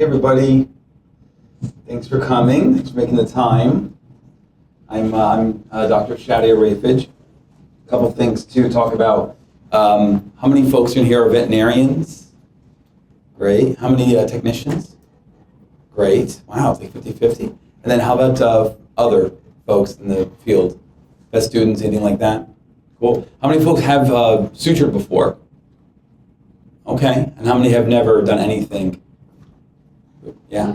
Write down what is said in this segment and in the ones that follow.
Hey everybody, thanks for coming. Thanks for making the time. I'm Dr. Shadia Rafage. A couple things to talk about. How many folks in here are veterinarians? Great. How many technicians? Great. Wow, it's like 50-50. And then how about other folks in the field? Vet students, anything like that? Cool. How many folks have sutured before? Okay. And how many have never done anything? Yeah.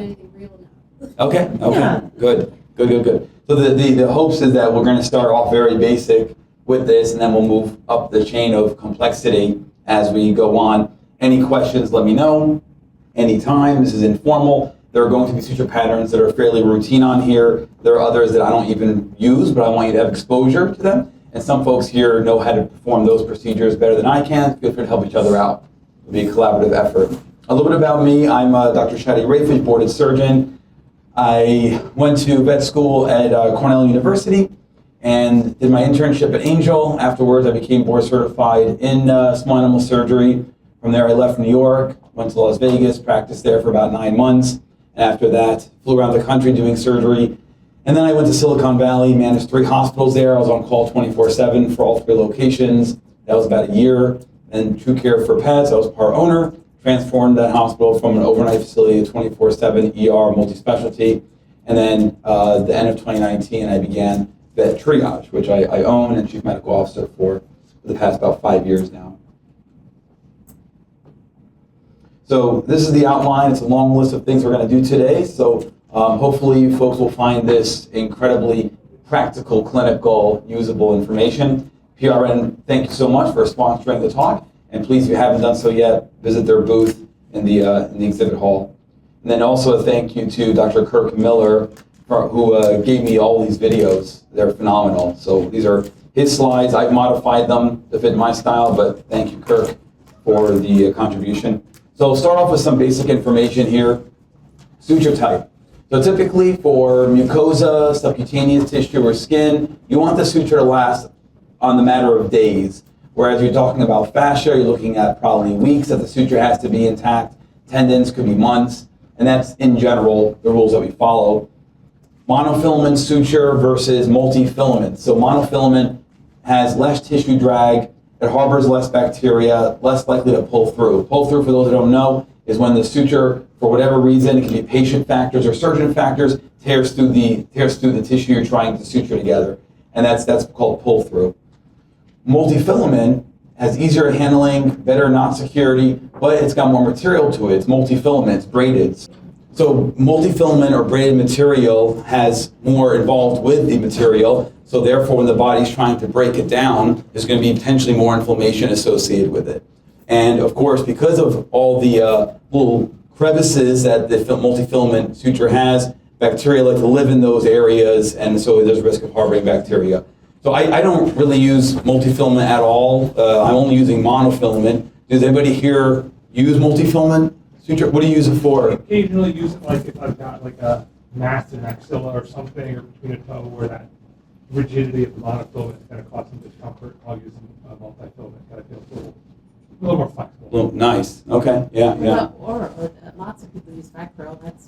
Okay. Yeah. Good. So the hopes is that we're going to start off very basic with this, and then we'll move up the chain of complexity as we go on. Any questions, let me know. Anytime. This is informal. There are going to be suture patterns that are fairly routine on here. There are others that I don't even use, but I want you to have exposure to them. And some folks here know how to perform those procedures better than I can. Feel free to help each other out. It'll be a collaborative effort. A little bit about me. I'm Dr. Shadia Rafage, boarded surgeon. I went to vet school at Cornell University and did my internship at Angel. Afterwards, I became board certified in small animal surgery. From there, I left New York, went to Las Vegas, practiced there for about 9 months. And after that, flew around the country doing surgery. And then I went to Silicon Valley, managed 3 hospitals there. I was on call 24/7 for all 3 locations. That was about a year. And True Care for Pets, I was part owner. Transformed that hospital from an overnight facility to 24/7 ER multi-specialty. And then the end of 2019, I began VetTriage, which I own and chief medical officer for the past about 5 years now. So this is the outline. It's a long list of things we're going to do today. So hopefully you folks will find this incredibly practical, clinical, usable information. PRN, thank you so much for sponsoring the talk. And please, if you haven't done so yet, visit their booth in the exhibit hall. And then also a thank you to Dr. Kirk Miller, who gave me all these videos. They're phenomenal. So these are his slides. I've modified them to fit my style, but thank you, Kirk, for the contribution. So I'll start off with some basic information here. Suture type. So typically for mucosa, subcutaneous tissue, or skin, you want the suture to last on the matter of days. Whereas you're talking about fascia, you're looking at probably weeks that the suture has to be intact. Tendons could be months. And that's, in general, the rules that we follow. Monofilament suture versus multifilament. So monofilament has less tissue drag. It harbors less bacteria, less likely to pull through. Pull through, for those who don't know, is when the suture, for whatever reason, it can be patient factors or surgeon factors, tears through the tissue you're trying to suture together. And that's called pull through. Multifilament has easier handling, better knot security, but it's got more material to it. It's multifilament, it's braided. So multifilament or braided material has more involved with the material, so therefore when the body's trying to break it down, there's going to be potentially more inflammation associated with it. And of course, because of all the little crevices that the multifilament suture has, bacteria like to live in those areas, and so there's a risk of harboring bacteria. So I don't really use multifilament at all. I'm only using monofilament. Does anybody here use multifilament suture? What do you use it for? I occasionally use it like if I've got like a mass in axilla or something, or between a toe where that rigidity of the monofilament is going to cause some discomfort. I'll use a multifilament. Kind of feels a little more flexible. Well, nice. Okay. Yeah. Or lots of people use Vicryl. That's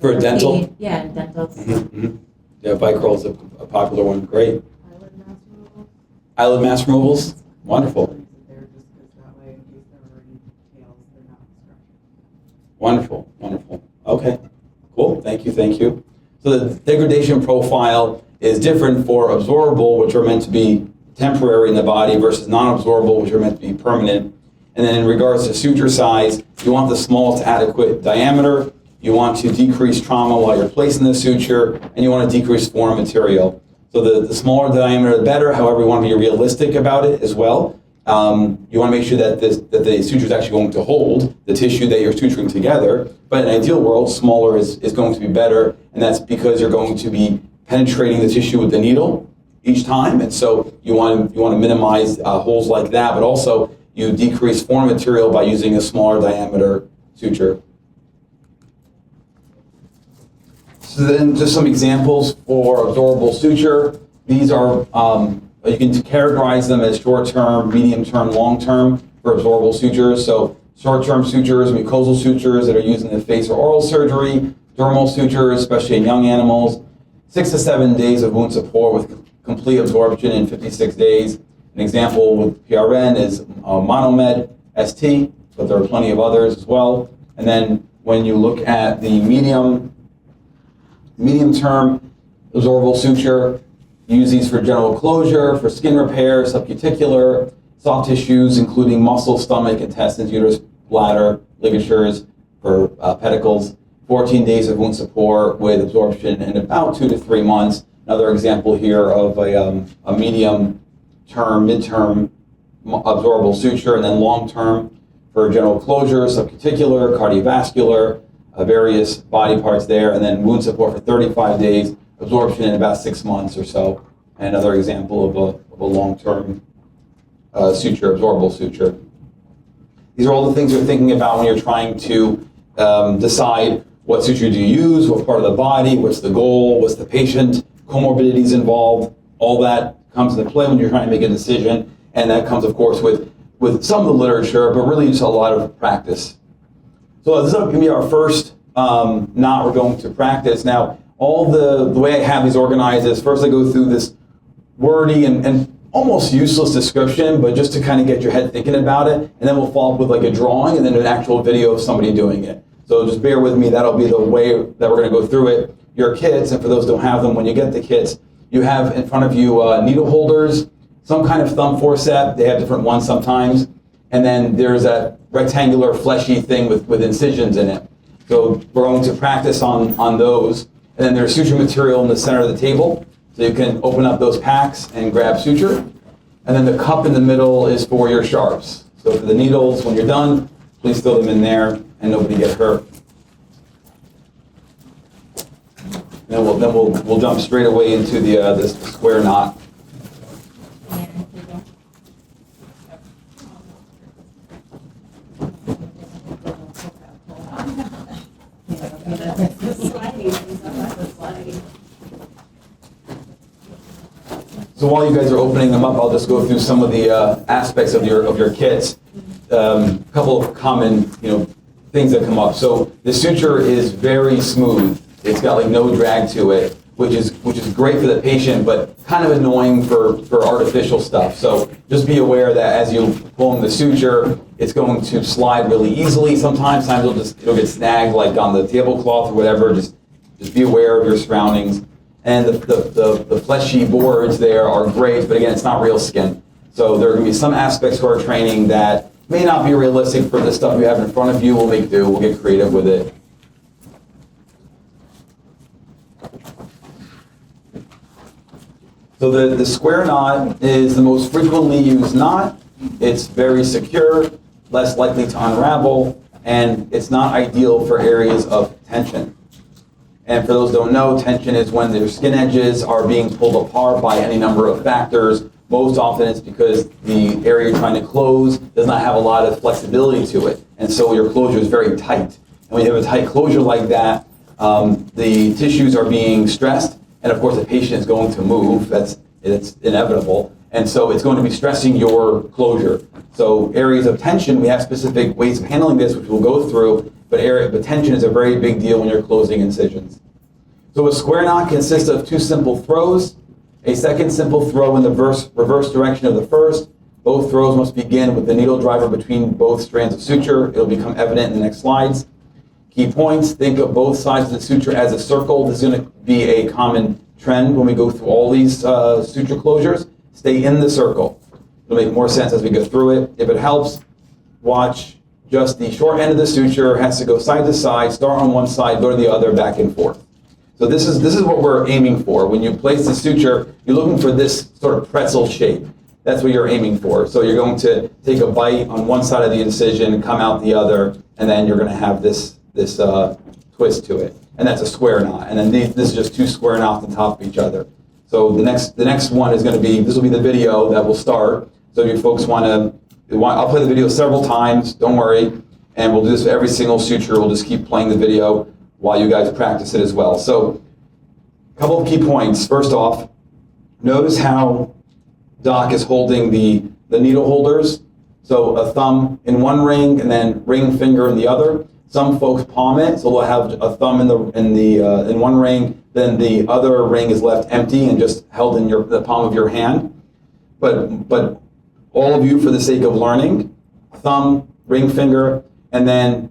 For dental? Yeah, in dentals. Mm-hmm. Yeah, Vicryl is a popular one. Great. Eyelid mass removal. Eyelid mass removals? Wonderful. There just because that way, in case there are any tails, they're not obstructed. Wonderful. Okay, cool. Thank you. So the degradation profile is different for absorbable, which are meant to be temporary in the body, versus non-absorbable, which are meant to be permanent. And then in regards to suture size, you want the smallest adequate diameter. You want to decrease trauma while you're placing the suture, and you want to decrease foreign material. So the smaller the diameter, the better. However, you want to be realistic about it as well. You want to make sure that the suture is actually going to hold the tissue that you're suturing together. But in an ideal world, smaller is going to be better, and that's because you're going to be penetrating the tissue with the needle each time, and so you want to minimize holes like that. But also, you decrease foreign material by using a smaller diameter suture. So then just some examples for absorbable suture. These are, you can categorize them as short-term, medium-term, long-term for absorbable sutures. So short-term sutures, mucosal sutures that are used in the face or oral surgery, dermal sutures, especially in young animals, 6 to 7 days of wound support with complete absorption in 56 days. An example with PRN is Monomed ST, but there are plenty of others as well. And then when you look at the medium-term absorbable suture, use these for general closure, for skin repair, subcuticular, soft tissues, including muscle, stomach, intestines, uterus, bladder, ligatures, for pedicles. 14 days of wound support with absorption in about 2 to 3 months. Another example here of a medium-term, mid-term absorbable suture, and then long-term for general closure, subcuticular, cardiovascular, various body parts there, and then wound support for 35 days, absorption in about 6 months or so. And another example of a long-term suture, absorbable suture. These are all the things you're thinking about when you're trying to decide what suture do you use, what part of the body, what's the goal, what's the patient, comorbidities involved. All that comes into play when you're trying to make a decision, and that comes, of course, with some of the literature, but really just a lot of practice. So this is going to be our first knot we're going to practice. Now, all the way I have these organized is first I go through this wordy and almost useless description, but just to kind of get your head thinking about it, and then we'll follow up with like a drawing and then an actual video of somebody doing it. So just bear with me, that'll be the way that we're going to go through it. Your kits, and for those who don't have them, when you get the kits, you have in front of you needle holders, some kind of thumb forceps, they have different ones sometimes, and then there's a rectangular fleshy thing with incisions in it. So we're going to practice on those. And then there's suture material in the center of the table, so you can open up those packs and grab suture. And then the cup in the middle is for your sharps. So for the needles, when you're done, please throw them in there and nobody get hurt. And then we'll jump straight away into the square knot. So while you guys are opening them up, I'll just go through some of the aspects of your kits. A couple of common things that come up. So the suture is very smooth. It's got like no drag to it, which is great for the patient, but kind of annoying for artificial stuff. So just be aware that as you pull in the suture, it's going to slide really easily. Sometimes it'll get snagged like on the tablecloth or whatever. Just be aware of your surroundings. And the fleshy boards there are great, but again, it's not real skin. So there are going to be some aspects to our training that may not be realistic for the stuff you have in front of you. We'll make do. We'll get creative with it. So the square knot is the most frequently used knot. It's very secure, less likely to unravel, and it's not ideal for areas of tension. And for those who don't know, tension is when their skin edges are being pulled apart by any number of factors. Most often it's because the area you're trying to close does not have a lot of flexibility to it. And so your closure is very tight. And when you have a tight closure like that, the tissues are being stressed, and of course the patient is going to move. It's inevitable. And so it's going to be stressing your closure. So areas of tension, we have specific ways of handling this, which we'll go through, but tension is a very big deal when you're closing incisions. So a square knot consists of 2 simple throws, a second simple throw in the reverse direction of the first. Both throws must begin with the needle driver between both strands of suture. It'll become evident in the next slides. Key points, think of both sides of the suture as a circle. This is going to be a common trend when we go through all these suture closures. Stay in the circle. It'll make more sense as we go through it. If it helps, watch just the short end of the suture has to go side to side, start on one side, go to the other, back and forth. So this is what we're aiming for. When you place the suture, you're looking for this sort of pretzel shape. That's what you're aiming for. So you're going to take a bite on one side of the incision, come out the other, and then you're going to have this twist to it. And that's a square knot. And then this is just 2 square knots on top of each other. So the next one is going to be, this will be the video that will start. So if you folks I'll play the video several times, don't worry, and we'll do this for every single suture. We'll just keep playing the video while you guys practice it as well. So a couple of key points. First off, notice how Doc is holding the needle holders. So a thumb in one ring and then ring finger in the other. Some folks palm it, so they'll have a thumb in one ring, then the other ring is left empty and just held in the palm of your hand. But all of you, for the sake of learning, thumb, ring finger, and then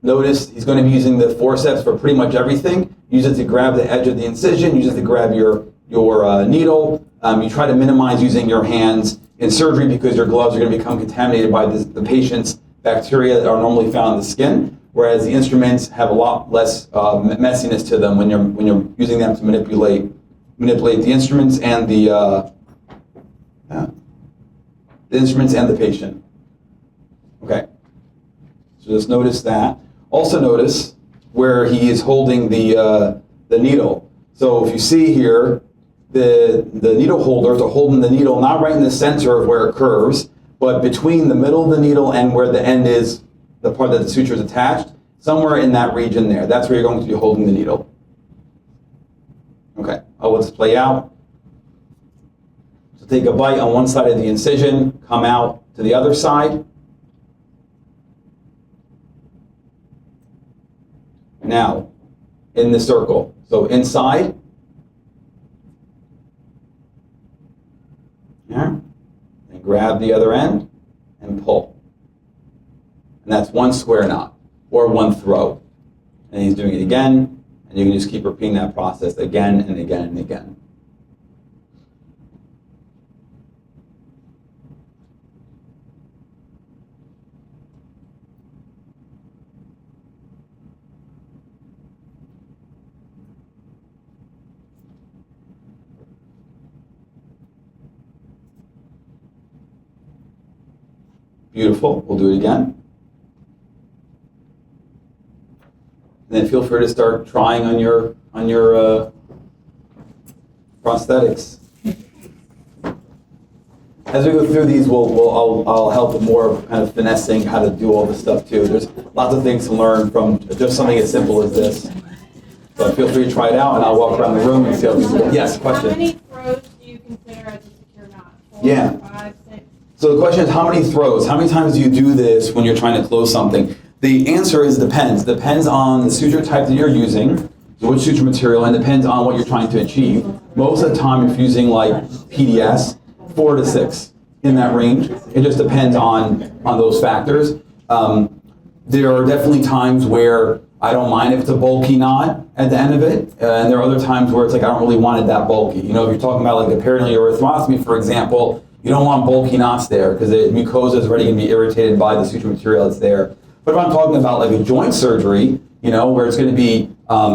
notice he's going to be using the forceps for pretty much everything. Use it to grab the edge of the incision, use it to grab your needle. You try to minimize using your hands in surgery because your gloves are going to become contaminated by the patient's bacteria that are normally found in the skin, whereas the instruments have a lot less messiness to them when you're using them to manipulate the instruments and the instruments and the patient. Okay, so just notice that. Also notice where he is holding the needle. So if you see here, the needle holders are holding the needle not right in the center of where it curves, but between the middle of the needle and where the end is, the part that the suture is attached, somewhere in that region there. That's where you're going to be holding the needle. Okay, I'll let this play out. So take a bite on one side of the incision, come out to the other side. Now, in the circle. So inside. There. And grab the other end and pull. And that's one square knot or one throw. And he's doing it again, and you can just keep repeating that process again and again and again. Beautiful. We'll do it again. And then feel free to start trying on your prosthetics. As we go through these, I'll help with more kind of finessing how to do all this stuff too. There's lots of things to learn from just something as simple as this. So feel free to try it out, and I'll walk around the room and see how things go. Yes, question. How many throws do you consider as a secure knot? 4, Yeah. 5, 6? So the question is, how many throws? How many times do you do this when you're trying to close something? The answer is depends. Depends on the suture type that you're using, so which suture material, and depends on what you're trying to achieve. Most of the time, if you're using like PDS, 4 to 6 in that range. It just depends on those factors. There are definitely times where I don't mind if it's a bulky knot at the end of it, and there are other times where it's like I don't really want it that bulky. You know, if you're talking about like a perineal erythrostomy, for example, you don't want bulky knots there because the mucosa is already going to be irritated by the suture material that's there. But if I'm talking about like a joint surgery, you know, where it's going to be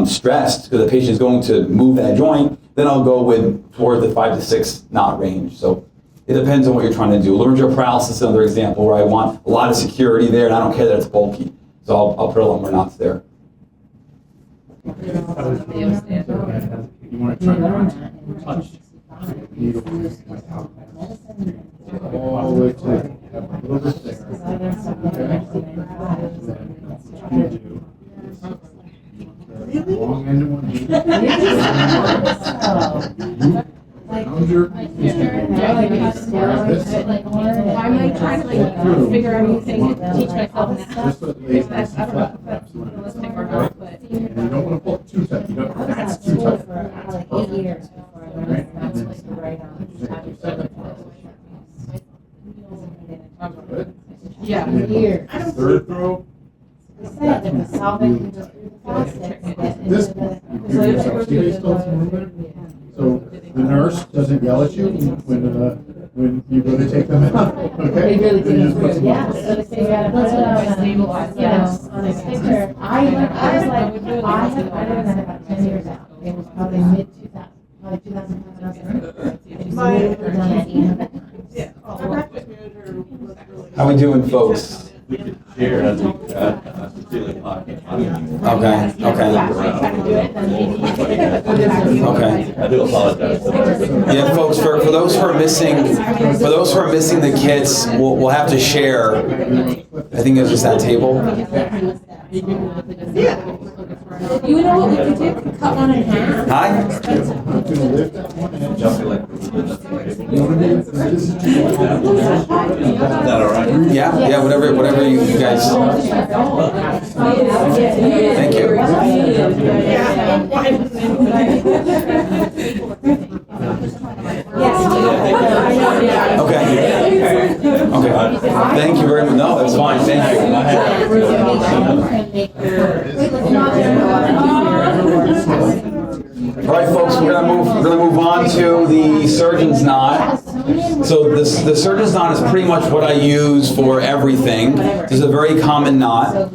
stressed because the patient is going to move that joint, then I'll go with toward the 5 to 6 knot range. So it depends on what you're trying to do. Laryngeal paralysis is another example where I want a lot of security there, and I don't care that it's bulky. So I'll put a lot more knots there. You want to try to touch needle all the way to a little bit there. Long end of one needle. I'm like trying to figure out anything to teach myself now. And you don't want to pull it too tight. You don't. That's too tight. Yeah. Third throw. This one. You still some room there? So the nurse doesn't yell at you when you go to take them out, okay? They really Then you just put some yeah. on. So to figure out on a picture, I was like, I learned that about 10 years out. It was probably mid-2000, probably 2000. My- Done at 800 times. Yeah, my practice manager was really. How we doing, folks? We could share as a feeling pocket. Okay. Okay. I do apologize. Yeah, folks. For those who are missing, the kits, we'll have to share. I think it's just that table. Yeah. You know what we could do? Cut one in half. Hi. I'm gonna lift that one edge. Jumping like. You know what I mean? that all right? Yeah, whatever you guys. Thank you. Okay. Thank you very much. No, that's fine. Thank you. All right, folks, we're gonna move on to the surgeon's knot. So the surgeon's knot is pretty much what I use for everything. This is a very common knot.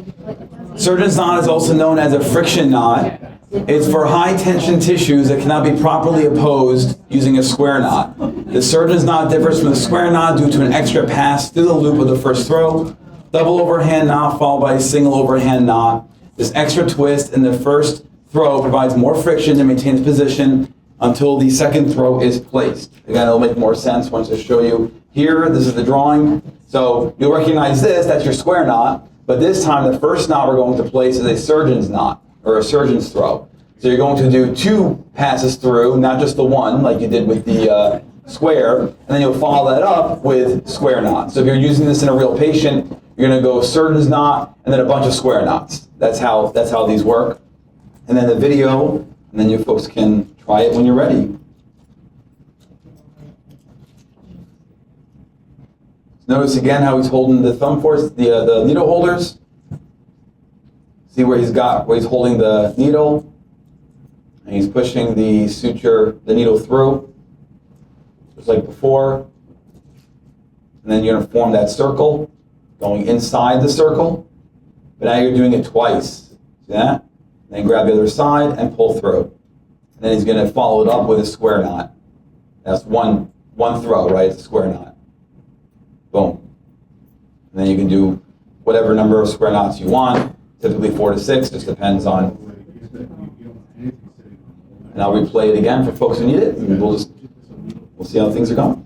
Surgeon's knot is also known as a friction knot. It's for high tension tissues that cannot be properly opposed using a square knot. The surgeon's knot differs from the square knot due to an extra pass through the loop of the first throw, double overhand knot followed by a single overhand knot. This extra twist in the first throw provides more friction to maintain its position until the second throw is placed. Again, it'll make more sense once I show you here. This is the drawing. So you'll recognize this, that's your square knot. But this time, the first knot we're going to place is a surgeon's knot, or a surgeon's throw. So you're going to do 2 passes through, not just the one, like you did with the square, and then you'll follow that up with square knots. So if you're using this in a real patient, you're going to go surgeon's knot, and then a bunch of square knots. That's how these work. And then the video, and then you folks can try it when you're ready. Notice again how he's holding the thumb force, the needle holders. See where he's holding the needle, and he's pushing the needle through, just like before. And then you're going to form that circle, going inside the circle. But now you're doing it twice. See that? Then grab the other side and pull through. And then he's going to follow it up with a square knot. That's one throw, right? It's a square knot. Boom. And then you can do whatever number of square knots you want, typically 4 to 6, just depends on. And I'll replay it again for folks who need it, and we'll see how things are going.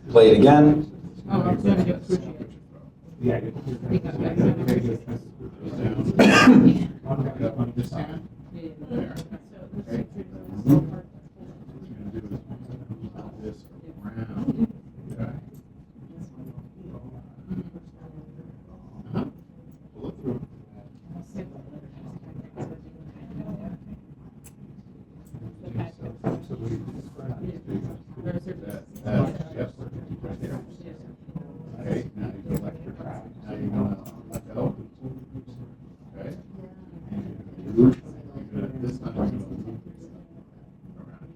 Play it again.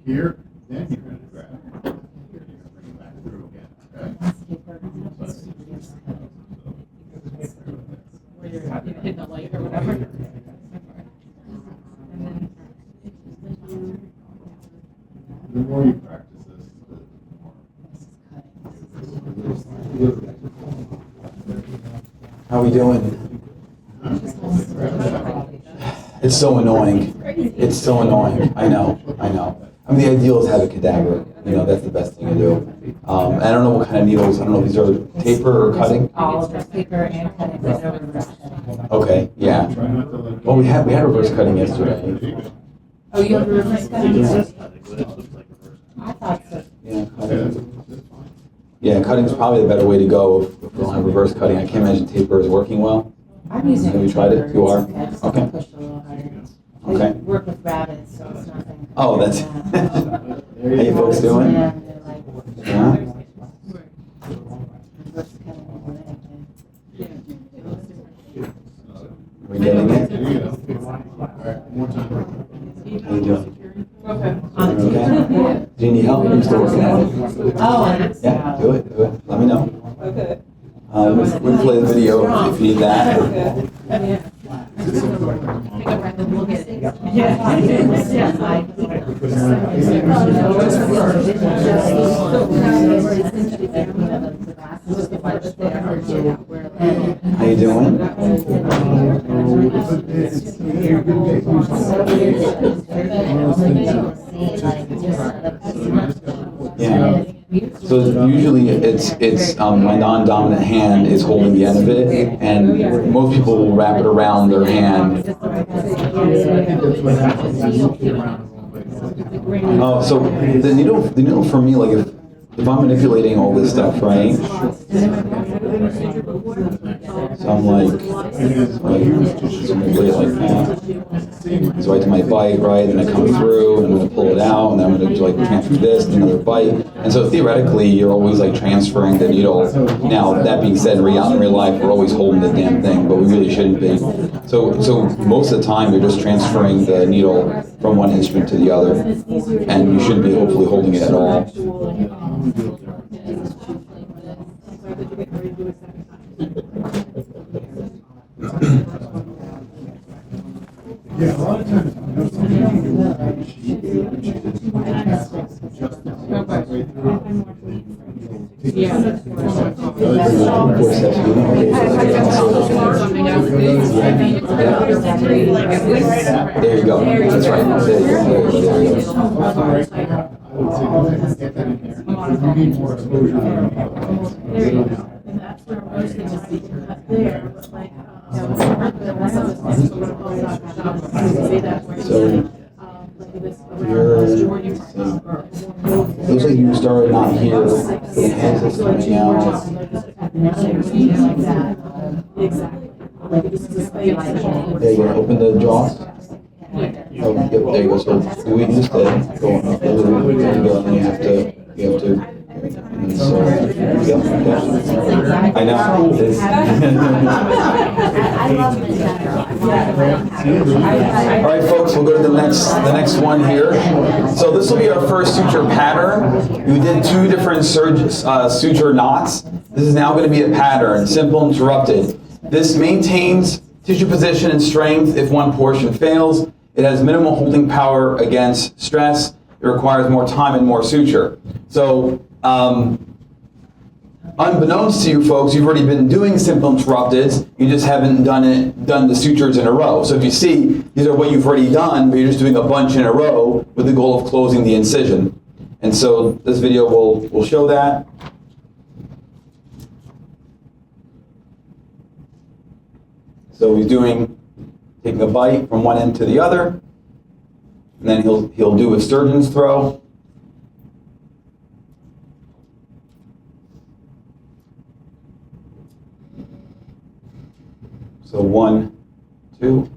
Here, then you're going to grab it. You're going to bring it back through again, okay? Where you're hitting the light or whatever. The more you practice this, the more. How are we doing? It's so annoying. It's so annoying. I know. I mean, the ideal is have a cadaver. That's the best thing to do. I don't know what kind of needles. I don't know if these are taper or cutting. All of the paper and cutting, there's no reverse cutting. Okay, yeah. Well, we had reverse cutting yesterday. Oh, you have reverse cutting? I thought so. Yeah, cutting. Yeah, cutting's probably the better way to go if we don't have reverse cutting. I can't imagine taper is working well. I'm using. Have you tried it? You are? I just Okay. push a little harder. Okay. I work with rabbits, so it's nothing. Oh, that's. How you folks doing? Yeah, they're like. Yeah. Reverse cutting more than anything. Are we getting it? There you go. All right, one more time. How you doing? Okay. On the Okay. teacher? Do you need help? Are you still working at it? Oh, and it's. Yeah, do it. Let me know. Okay. We'll play the video if you need that. Take a breath and look at it. How you doing? Yeah. So usually it's my non-dominant hand is holding the end of it, and most people will wrap it around their hand. Oh, so the needle for me, like if I'm manipulating all this stuff, right? So I'm like just manipulate it like that. So I do my bite, right? Then I come through, and I'm gonna pull it out, and then I'm gonna do like transfer this, and another bite. And so theoretically, you're always like transferring the needle. Now that being said, in real life, we're always holding the damn thing, but we really shouldn't be. So most of the time, you're just transferring the needle from one instrument to the other, and you shouldn't be hopefully holding it at all. Yeah, a lot of times, you know, sometimes you will have a sheet, which is just halfway through. There you go. That's right. There you go. I would say, go ahead and get that in there. If you need more exposure, And that's where most of the people up there, but like, looks like you started not here, but the hands is coming out. Exactly. There you go, open the jaws. Oh, yep, there you go, so we just did, going up a little bit, there you go, and then you have to, and so, yep. I know. All right, folks, we'll go to the next one here. So this will be our first suture pattern. We did 2 different suture knots. This is now going to be a pattern, simple interrupted. This maintains tissue position and strength if one portion fails. It has minimal holding power against stress. It requires more time and more suture. So, unbeknownst to you folks, you've already been doing simple interrupteds. You just haven't done the sutures in a row. So if you see, these are what you've already done, but you're just doing a bunch in a row with the goal of closing the incision. And so this video will show that. So he's taking a bite from one end to the other, and then he'll do a surgeon's throw. So 1, 2.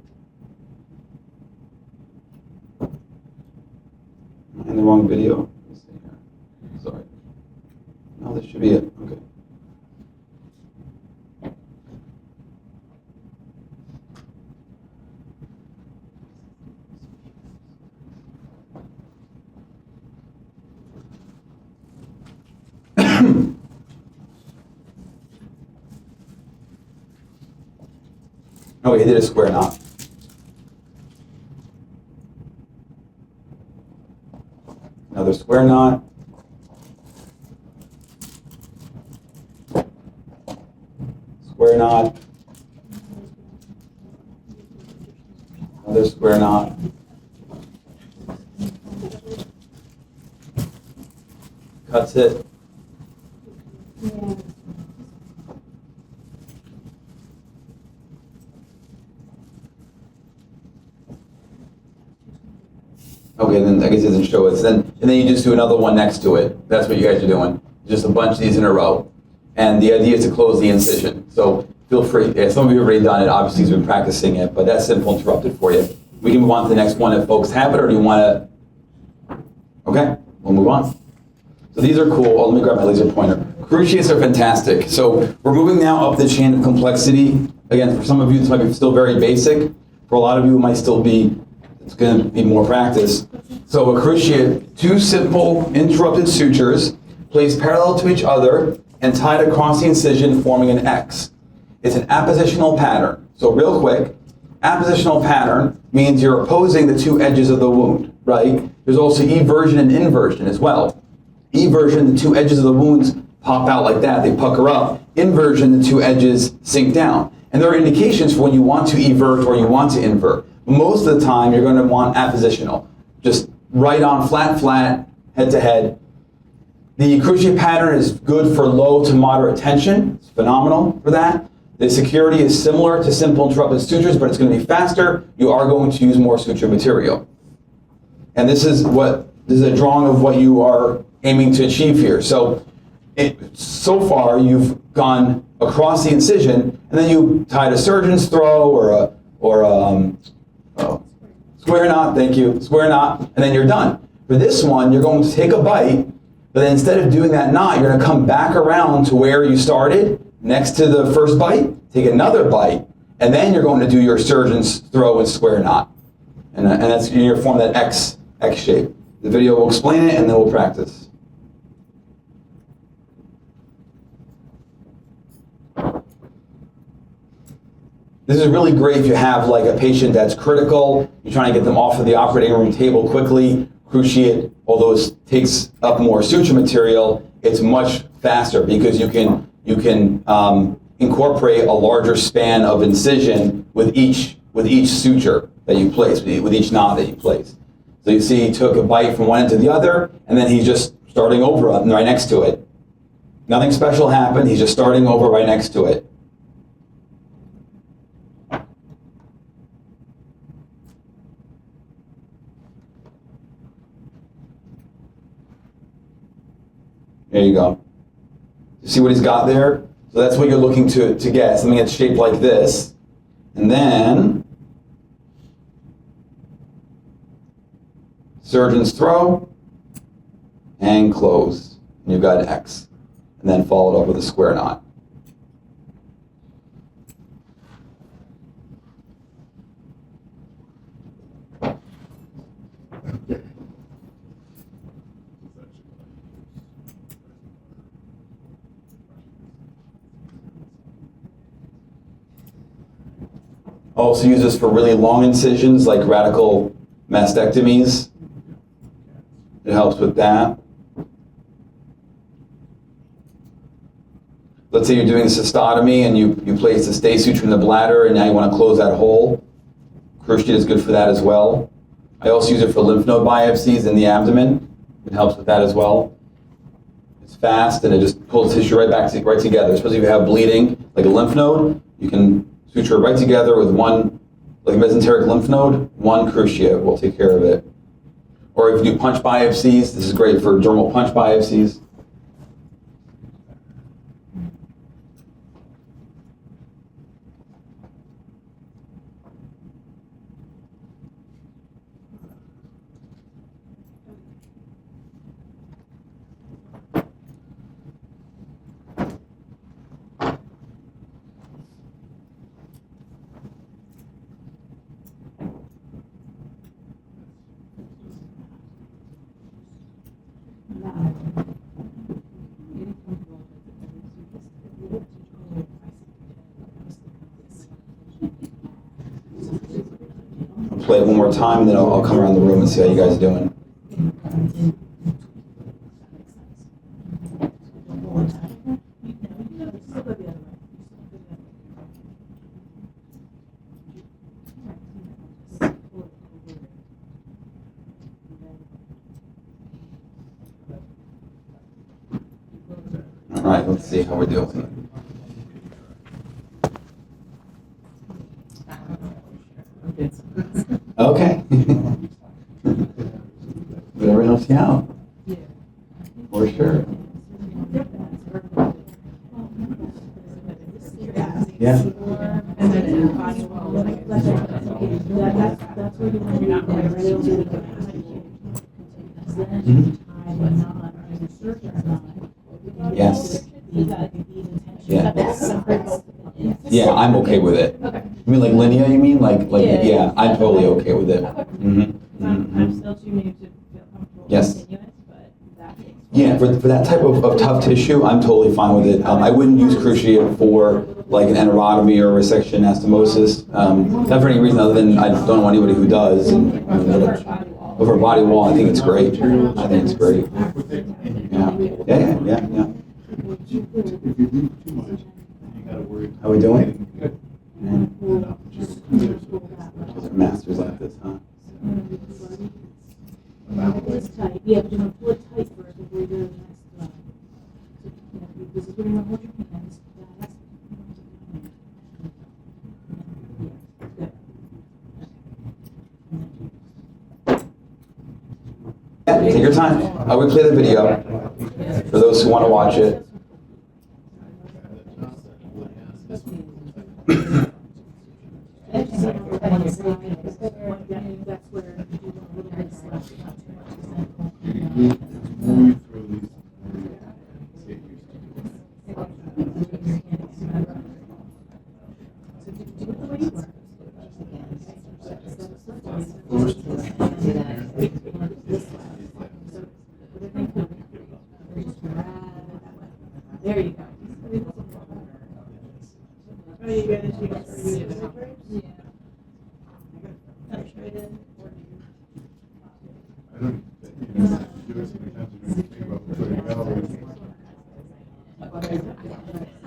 Am I in the wrong video? Let's see here. Sorry. No, this should be it. Okay. Oh, he did a square knot. Another square knot. Square knot. Another square knot. Cuts it. Okay, then I guess it doesn't show it. And then you just do another one next to it. That's what you guys are doing. Just a bunch of these in a row. And the idea is to close the incision. So feel free. Yeah, some of you have already done it. Obviously, he's been practicing it, but that's simple interrupted for you. We can move on to the next one if folks have it, or do you want to? Okay, we'll move on. So these are cool. Oh, let me grab my laser pointer. Cruciates are fantastic. So we're moving now up the chain of complexity. Again, for some of you, this might be still very basic. For a lot of you, it might still be, it's going to be more practice. So a cruciate, 2 simple interrupted sutures placed parallel to each other and tied across the incision, forming an X. It's an appositional pattern. So real quick, appositional pattern means you're opposing the 2 edges of the wound, right? There's also eversion and inversion as well. Eversion, the 2 edges of the wounds pop out like that, they pucker up. Inversion, the 2 edges sink down. And there are indications for when you want to evert or you want to invert. Most of the time, you're going to want appositional. Just right on, flat, head to head. The cruciate pattern is good for low to moderate tension. It's phenomenal for that. The security is similar to simple interrupted sutures, but it's going to be faster. You are going to use more suture material. And this is a drawing of what you are aiming to achieve here. So so far, you've gone across the incision, and then you tied a surgeon's throw or a square knot, thank you, square knot, and then you're done. For this one, you're going to take a bite, but then instead of doing that knot, you're going to come back around to where you started, next to the first bite, take another bite, and then you're going to do your surgeon's throw and square knot. And that's, you're going to form that X shape. The video will explain it, and then we'll practice. This is really great if you have like a patient that's critical, you're trying to get them off of the operating room table quickly. Cruciate, although it takes up more suture material, it's much faster because you can incorporate a larger span of incision with each suture that you place, with each knot that you place. So you see he took a bite from one end to the other, and then he's just starting over right next to it. Nothing special happened, he's just starting over right next to it. There you go. You see what he's got there? So that's what you're looking to get, something that's shaped like this. And then, surgeon's throw, and close. And you've got an X. And then followed up with a square knot. Also use this for really long incisions like radical mastectomies. It helps with that. Let's say you're doing a cystotomy and you place a stay suture in the bladder and now you want to close that hole. Cruciate is good for that as well. I also use it for lymph node biopsies in the abdomen. It helps with that as well. It's fast and it just pulls tissue right together. Especially if you have bleeding, like a lymph node, you can suture right together with one, like a mesenteric lymph node, one cruciate will take care of it. Or if you do punch biopsies, this is great for dermal punch biopsies. I'll play it one more time and then I'll come around the room and see how you guys are doing. All right, let's see how we're doing. Okay. Whatever helps you out. For sure. Yeah. And then in the body wall, like, that's where you want to not Yes. Yeah. Yeah, I'm okay with it. Okay. You mean like linear, you mean? Like yeah, I'm totally okay with it. I'm still too new to feel comfortable Yes. continuous, but that makes Yeah, for that type of tough tissue, I'm totally fine with it. I wouldn't use cruciate for like an enterotomy or resection anastomosis. Not for any reason other than I don't know anybody who does. Over a body wall, I think it's great. I think it's great. Yeah. If you do too much, you gotta worry. How we doing? Good. Masters like this, huh? It's tight. Yeah, but you're gonna pull it tight first before you do the next one. time. I would play the video for those who want to watch it. There you go. Are you guys using VetTriage? Yeah.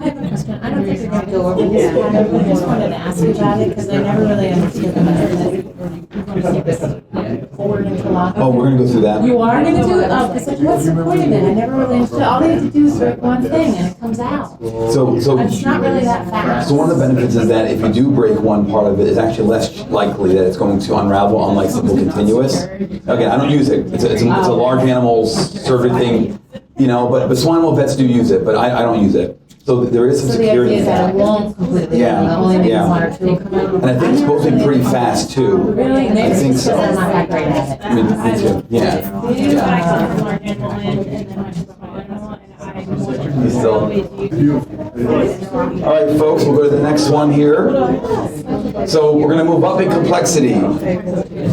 I have a question. I don't think you're going to go over this pattern, but I just wanted to ask you about it because I never really understood about it. You want to take this forward into lock? Oh, we're going to go through that. You are gonna do it? Oh, because like, what's the point of it? I never really understood. All they have to do is write one thing and it comes out. So It's not really that fast. So one of the benefits is that if you do break one part of it, it's actually less likely that it's going to unravel, unlike simple continuous. Again, I don't use it. It's a large animal surgery thing, you know, but swine animal vets do use it, but I don't use it. So there is some So the security idea in is that that. it won't completely, Yeah, only maybe yeah. one or two will come out. And I think it's supposed to be pretty fast too. Really? Maybe I think it's so. because I'm not that great at it. Me too. Yeah. He's still. All right, folks, we'll go to the next one here. So we're going to move up in complexity.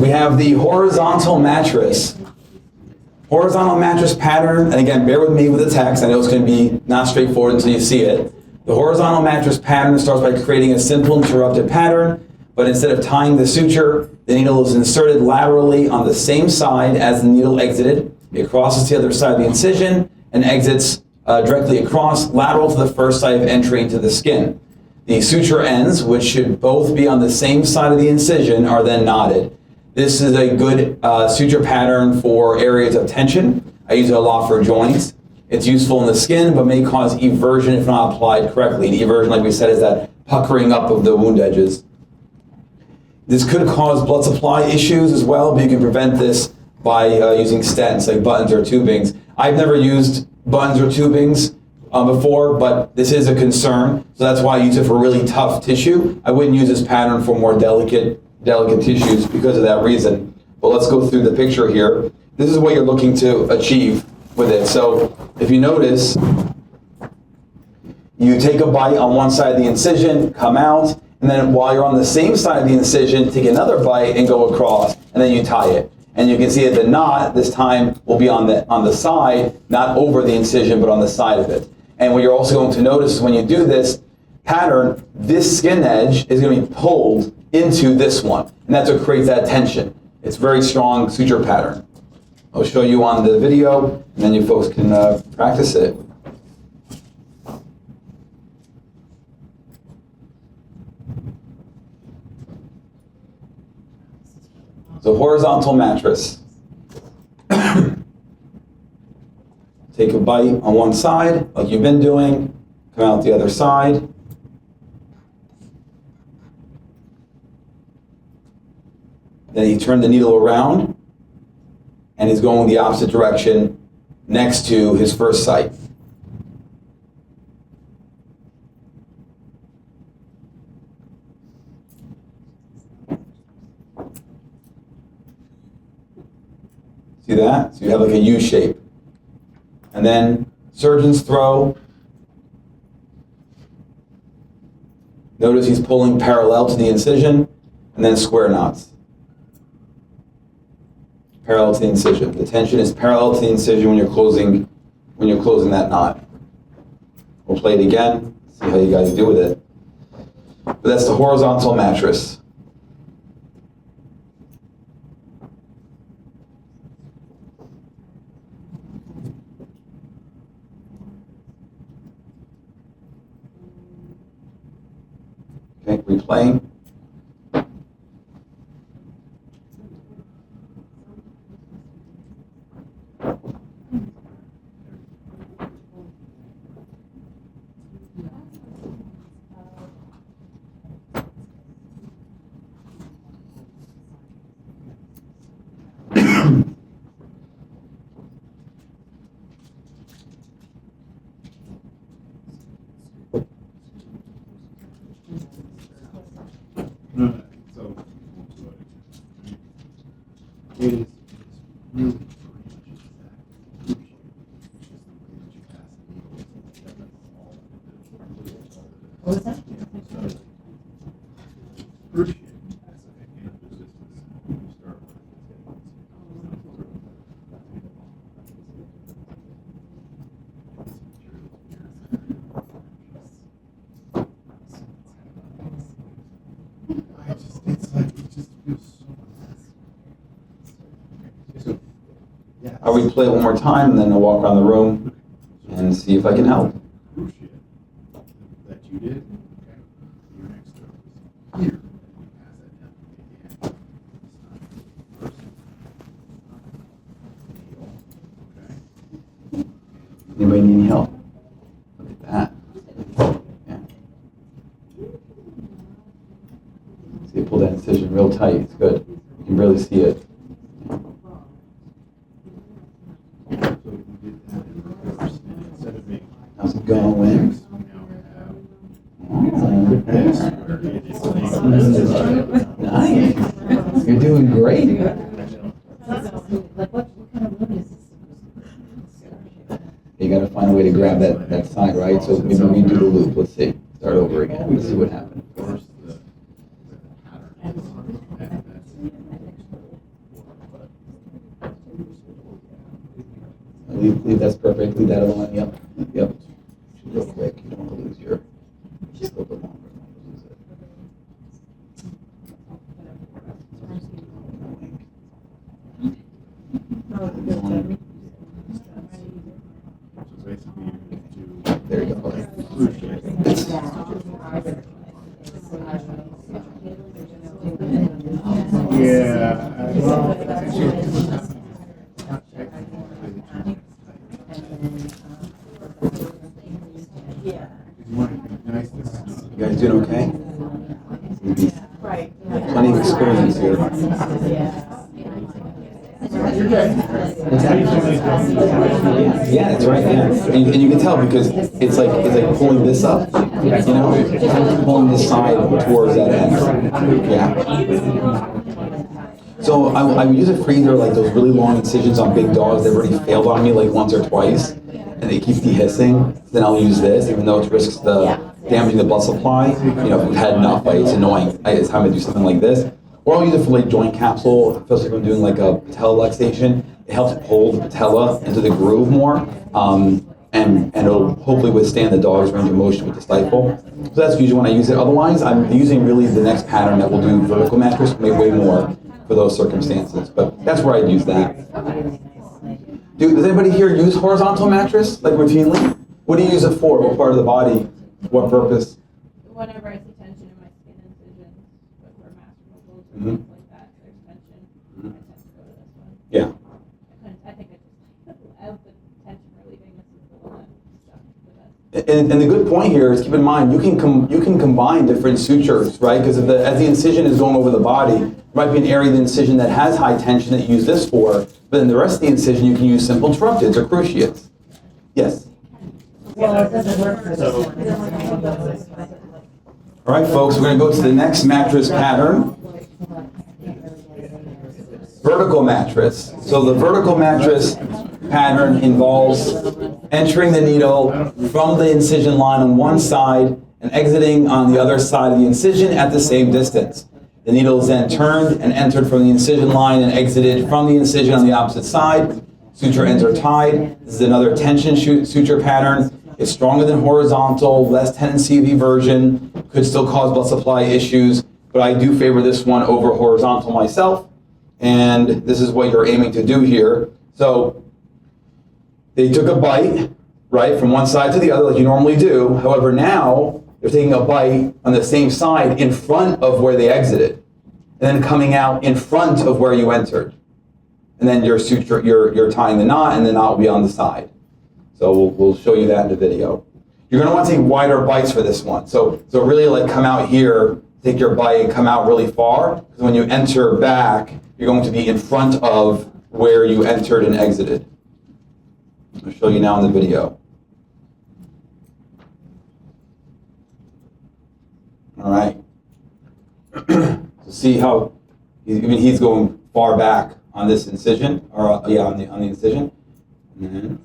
We have the horizontal mattress. Horizontal mattress pattern, and again, bear with me with the text. I know it's going to be not straightforward until you see it. The horizontal mattress pattern starts by creating a simple interrupted pattern, but instead of tying the suture, the needle is inserted laterally on the same side as the needle exited. It crosses to the other side of the incision and exits directly across, lateral to the first site of entry into the skin. The suture ends, which should both be on the same side of the incision, are then knotted. This is a good suture pattern for areas of tension. I use it a lot for joints. It's useful in the skin, but may cause eversion if not applied correctly. And eversion, like we said, is that puckering up of the wound edges. This could cause blood supply issues as well, but you can prevent this by using stents, like buttons or tubings. I've never used buttons or tubings before, but this is a concern. So that's why I use it for really tough tissue. I wouldn't use this pattern for more delicate tissues because of that reason. But let's go through the picture here. This is what you're looking to achieve with it. So if you notice, you take a bite on one side of the incision, come out, and then while you're on the same side of the incision, take another bite and go across, and then you tie it. And you can see that the knot this time will be on the side, not over the incision, but on the side of it. And what you're also going to notice is when you do this pattern, this skin edge is going to be pulled into this one, and that's what creates that tension. It's a very strong suture pattern. I'll show you on the video, and then you folks can practice it. So horizontal mattress. Take a bite on one side, like you've been doing, come out the other side. Then you turn the needle around, and he's going the opposite direction next to his first site. See that? So you have like a U shape. And then surgeon's throw. Notice he's pulling parallel to the incision, and then square knots. Parallel to the incision. The tension is parallel to the incision when you're closing that knot. We'll play it again, see how you guys do with it. But that's the horizontal mattress. Okay, replaying. replay it one more time, and then I'll walk around the room and see if I can help. Cruciate that you did. Okay. Your next step is here. Pass that down to the end. It's not person. Okay. Anybody need any help? Look at that. Yeah. See, pull that incision real tight. It's good. You can barely see it. So we did that in reverse, and instead of being How's it going? we now have Oh, this, where it is laying. nice. You're doing great. Like, what kind of wound is this? You gotta find a way to grab that side, right? So maybe redo the loop. Let's see. Start over again. Let's see what happened. Reverse the pattern is, and that's. Leave that's perfect. Leave that alone. Yep. Yep. Real quick. You don't want to lose your. Just a little bit longer. You don't want to lose it. So basically, you do. There you go. Yeah, well, You guys doing okay? Right. Plenty of experience here. Yeah, that's right. Yeah, and you can tell because it's like pulling this up. You know, it's pulling this side towards that end. Yeah. So I would use it for either like those really long incisions on big dogs that already failed on me like once or twice, and they keep dehiscing. Then I'll use this, even though it risks the damaging the blood supply. You know, if we've had enough, right? It's annoying. It's time to do something like this. Or I'll use it for like joint capsule, especially if I'm doing like a patella luxation. It helps pull the patella into the groove more, and it'll hopefully withstand the dog's range of motion with the stifle. So that's usually when I use it. Otherwise, I'm using really the next pattern that will do vertical mattress, maybe way more for those circumstances. But that's where I'd use that. Does anybody here use horizontal mattress, like routinely? What do you use it for? What part of the body? What purpose? Whenever I see tension in my skin incisions, but for master mobiles or Mhm. things like that, there's tension, I tend to go to this one. Yeah. I think I have the tension relieving, this is the one that stuck the best. And the good point here is keep in mind you can combine different sutures, right? Because as the incision is going over the body, it might be an area of the incision that has high tension that you use this for, but in the rest of the incision you can use simple interrupteds or cruciates. Yes. Well, it doesn't work for this one. All right, folks, we're going to go to the next mattress pattern. Vertical mattress. So the vertical mattress pattern involves entering the needle from the incision line on one side and exiting on the other side of the incision at the same distance. The needle is then turned and entered from the incision line and exited from the incision on the opposite side. Suture ends are tied. This is another tension suture pattern. It's stronger than horizontal, less tendency of eversion, could still cause blood supply issues, but I do favor this one over horizontal myself. And this is what you're aiming to do here. So they took a bite, right, from one side to the other like you normally do. However, now they're taking a bite on the same side in front of where they exited, and then coming out in front of where you entered. And then you're tying the knot, and the knot will be on the side. So we'll show you that in the video. You're going to want to take wider bites for this one. So really like come out here, take your bite and come out really far. Because when you enter back, you're going to be in front of where you entered and exited. I'll show you now in the video. All right. So see how even he's going far back on this incision, or on the incision. And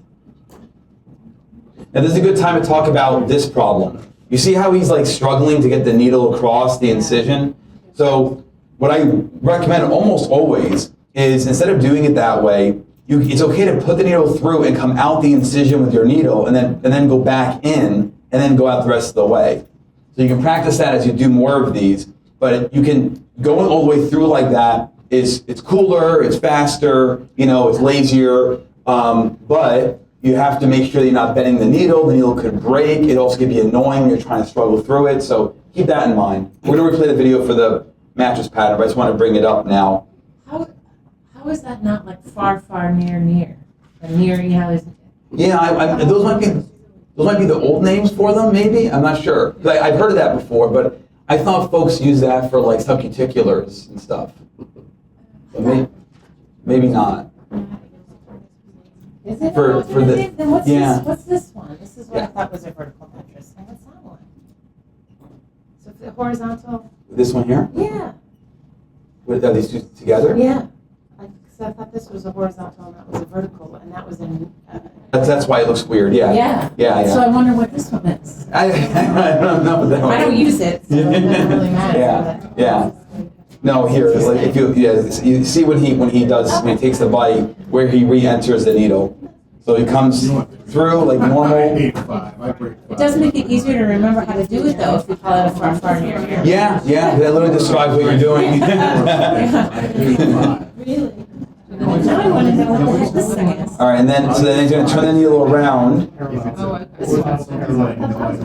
now this is a good time to talk about this problem. You see how he's like struggling to get the needle across the incision? So what I recommend almost always is instead of doing it that way, it's okay to put the needle through and come out the incision with your needle and then go back in and then go out the rest of the way. So you can practice that as you do more of these, but you can going all the way through like that it's cooler, it's faster, it's lazier. But you have to make sure that you're not bending the needle could break, it also could be annoying when you're trying to struggle through it, so keep that in mind. We're going to replay the video for the mattress pattern, but I just want to bring it up now. How is that not like far, near? The near, is. Yeah, those might be the old names for them, maybe? I'm not sure. I've heard of that before, but I thought folks use that for like subcuticulars and stuff. But maybe not. Is it? For the Then what's yeah. What's this one? This is what I Yeah. thought was a vertical mattress. And what's that one? So the horizontal? This one here? Yeah. Are these two together? Yeah. I thought this was a horizontal and that was a vertical, and that was in. That's why it looks weird. Yeah. Yeah. So I wonder what this one is. I don't know that one. I don't use it, so it doesn't really matter. Yeah. No, here, it's like if you see when he takes the bite, where he re-enters the needle. So he comes through like I normal. hate 5, I break 5. It does make it easier to remember how to do it though if you call it a far, near. Yeah, that literally describes what you're doing. I hate 5. Really? Now I want to know what the heck this thing is. All right, and then he's going to turn the needle around,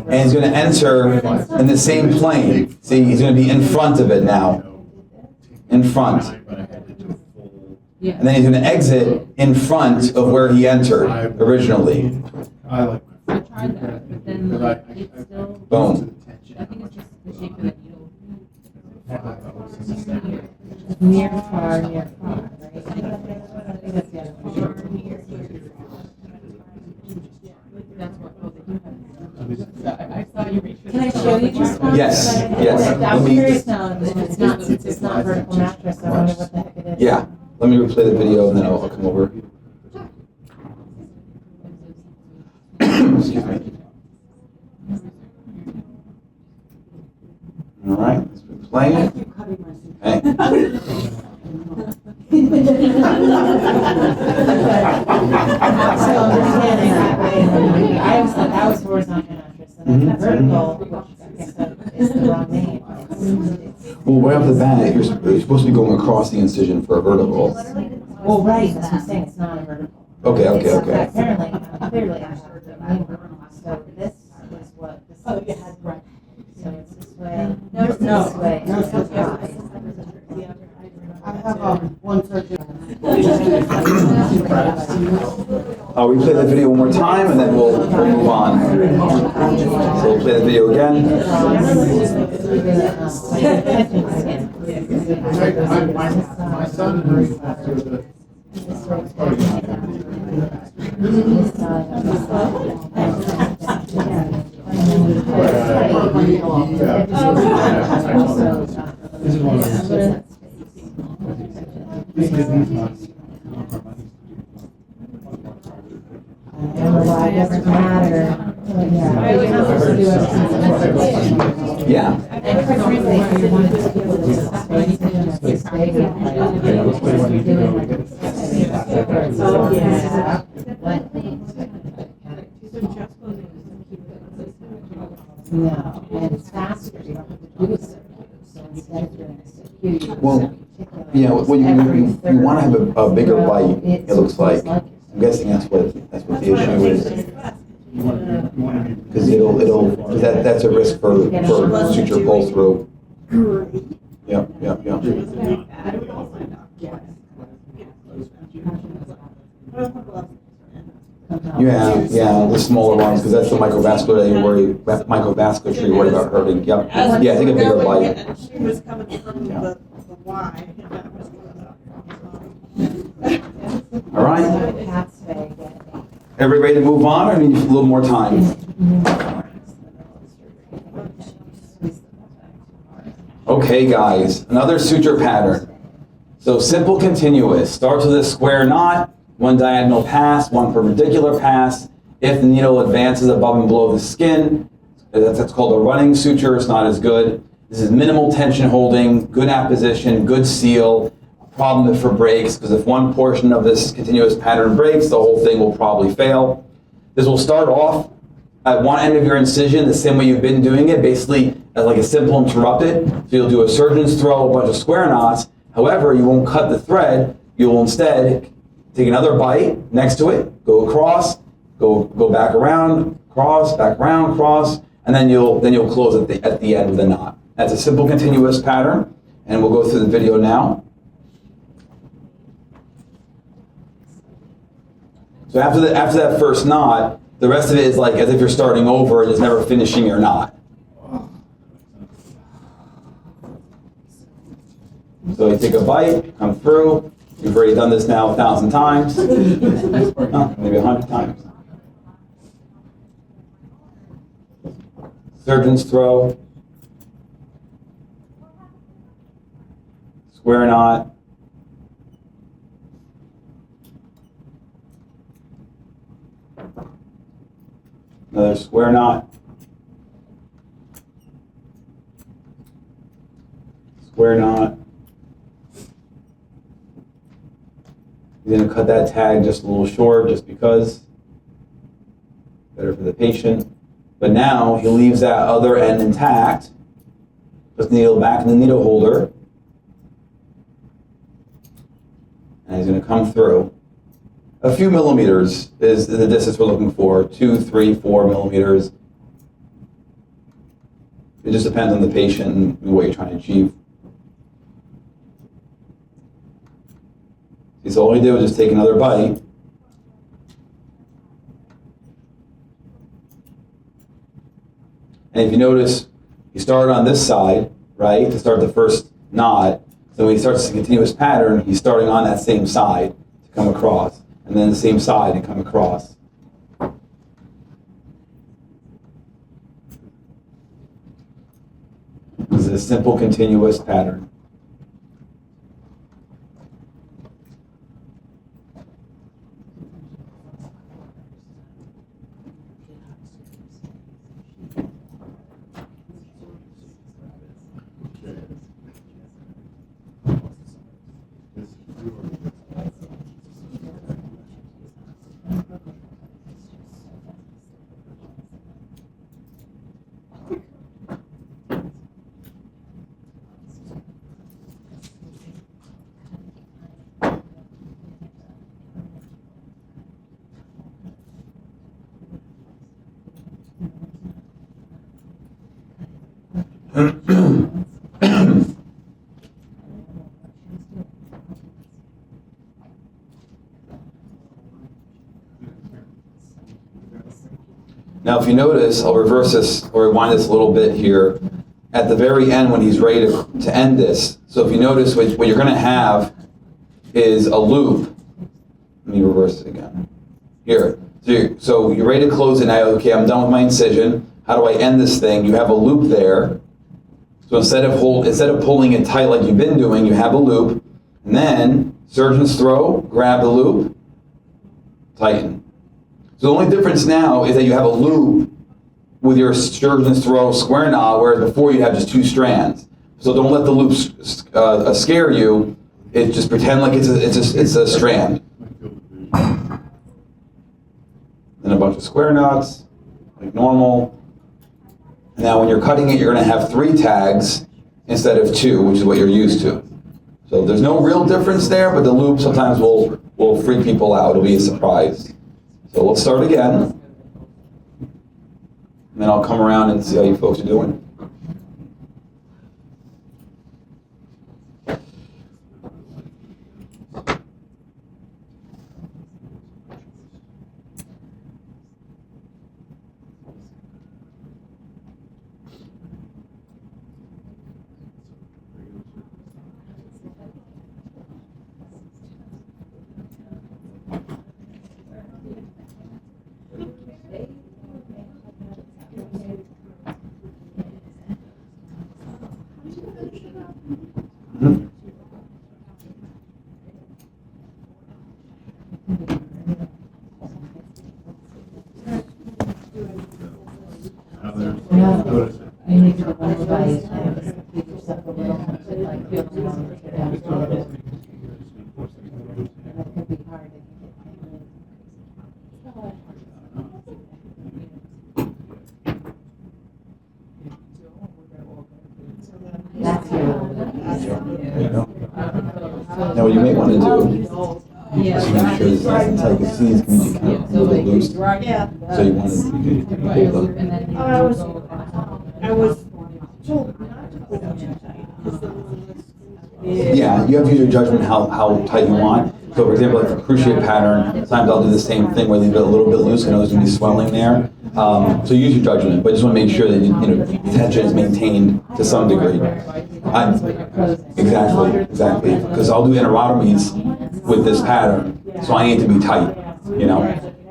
and he's going to enter in the same plane. See, he's going to be in front of it now, in front. And then he's going to exit in front of where he entered originally. I like I tried that, but then like, it's still, Boom. I think it's just the shape of the needle. Near, far, right? That's the other one. That's what I saw you reach. Can I show you this one? Yes, yes. I'm Let me- curious now, since it's not vertical mattress, I wonder what the heck it is. Yeah, let me replay the video and then I'll come over. Excuse me. All right, let's replay it. Okay. So understanding that way, and then I always thought that was horizontal mattress, and then vertical, which I guess is the wrong name. Well, right off the bat, you're supposed to be going across the incision for a vertical. Well, right, that's what I'm saying, it's not a vertical. Okay. Apparently, clearly, I have the name wrong. So this is what, this is. So it's this way. No, it's this way. No, it's this way. I have one surgeon. I'll replay the video one more time and then we'll move on. So we'll play the video again. My son is after the. This is one of those. These nuts. Why it doesn't matter. Yeah. And quite frankly, if you wanted to give it a space, it's big. No, and it's faster, you don't have to do a circuit. So instead of doing a circuit, Well, yeah, well, you want to have a bigger bite, it looks like. I'm guessing that's what the issue is. Because that's a risk for suture pull through. Yep. Yeah, the smaller ones, because that's the microvascular you're worried about hurting. Yep. Yeah, I think a bigger bite. And she was coming from the Y, and that was All right. Everybody ready to move on, or need a little more time? Okay, guys, another suture pattern. So simple continuous. Starts with a square knot, one diagonal pass, one perpendicular pass. If the needle advances above and below the skin, that's called a running suture. It's not as good. This is minimal tension holding, good apposition, good seal. Problem for breaks, because if one portion of this continuous pattern breaks, the whole thing will probably fail. This will start off at one end of your incision the same way you've been doing it, basically as like a simple interrupted. So you'll do a surgeon's throw, a bunch of square knots. However, you won't cut the thread. You'll instead take another bite next to it, go across, go back around, cross, back around, cross, and then you'll close at the end with a knot. That's a simple continuous pattern, and we'll go through the video now. So after that first knot, the rest of it is like as if you're starting over and just never finishing your knot. So you take a bite, come through. You've already done this now 1,000 times, maybe 100 times. Surgeon's throw, square knot, another square knot, square knot. You're going to cut that tag just a little short just because, better for the patient. But now he leaves that other end intact, puts the needle back in the needle holder, and he's going to come through. A few millimeters is the distance we're looking for, 2, 3, 4 millimeters. It just depends on the patient and what you're trying to achieve. So all he did was just take another bite. And if you notice, he started on this side, right, to start the first knot. So when he starts the continuous pattern, he's starting on that same side to come across, and then the same side and come across. This is a simple continuous pattern. Now, if you notice, I'll reverse this or rewind this a little bit here. At the very end, when he's ready to end this, so if you notice, what you're going to have is a loop. Let me reverse it again. Here. So you're ready to close it now. Okay, I'm done with my incision. How do I end this thing? You have a loop there. So instead of pulling it tight like you've been doing, you have a loop. And then, surgeon's throw, grab the loop, tighten. So the only difference now is that you have a loop with your surgeon's throw square knot, whereas before you have just 2 strands. So don't let the loop scare you. It just pretend like it's a strand. Then a bunch of square knots, like normal. Now when you're cutting it, you're going to have 3 tags instead of 2, which is what you're used to. So there's no real difference there, but the loop sometimes will freak people out. It'll be a surprise. So let's start again. And then I'll come around and see how you folks are doing. You need to go by your time. Give yourself a little, like, feel down. That can be hard if you get pain. That's your. Now what you may want to do Just make sure it's nice and tight, because these can be kind of a little bit loose. Yeah. So you want to hold them. I was told not to put them too tight. Yeah, you have to use your judgment how tight you want. So for example, like the cruciate pattern, sometimes I'll do the same thing where I leave it a little bit loose, I know there's going to be swelling there. So use your judgment, but just want to make sure that the tension is maintained to some degree. Exactly. Because I'll do enterotomies with this pattern, so I need to be tight,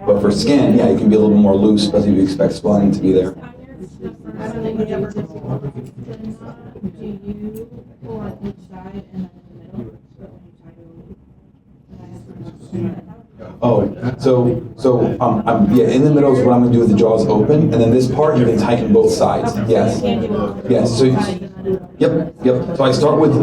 But for skin, yeah, it can be a little more loose, especially if you expect swelling to be there. Do you pull on each side and then in the middle? Yeah, in the middle is what I'm going to do with the jaws open, and then this part you can tighten both sides. Yes. So, yep. So I start with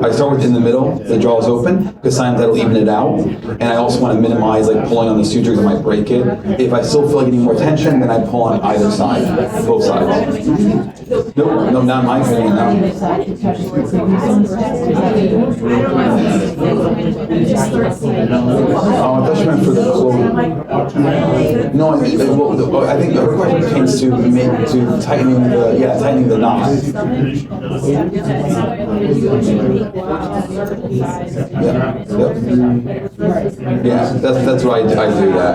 in the middle, the jaws open, because sometimes that'll even it out, and I also want to minimize like pulling on the sutures that might break it. If I still feel like I need more tension, then I pull on either side, both sides. No, not my opinion. No. Oh, I thought you meant for the clothes. No, I think her question pertains to tightening the knot. Yeah, that's why I do that.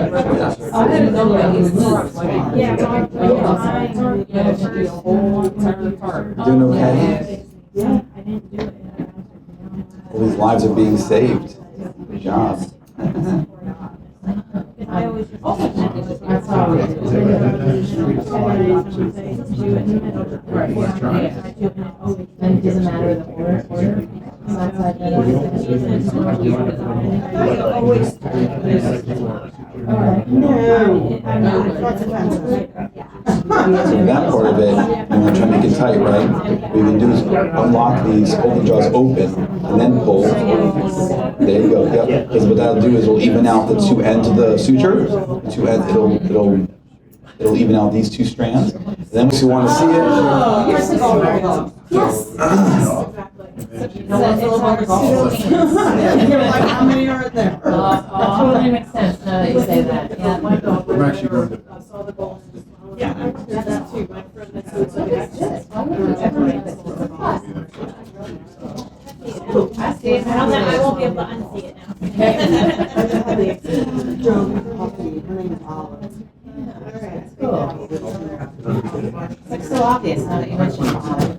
Doing okay? Yeah, I didn't do it. All these lives are being saved. Good job. I always just. That's how we do And it doesn't matter the order. That part of it, I'm trying to make it tight, right? What you can do is unlock these, hold the jaws open, and then pull. There you go. Yep. Because what that'll do is it'll even out the two ends of the suture. The two ends, it'll even out these two strands. And then once you want to see it. Yes. You're like, how many are there? Totally makes sense now that you say that. Yeah. I'm actually going to. Yeah, I did that too. My friend that's so I see it now, that I won't be able to unsee it now. It's like so obvious now that you mentioned Olive.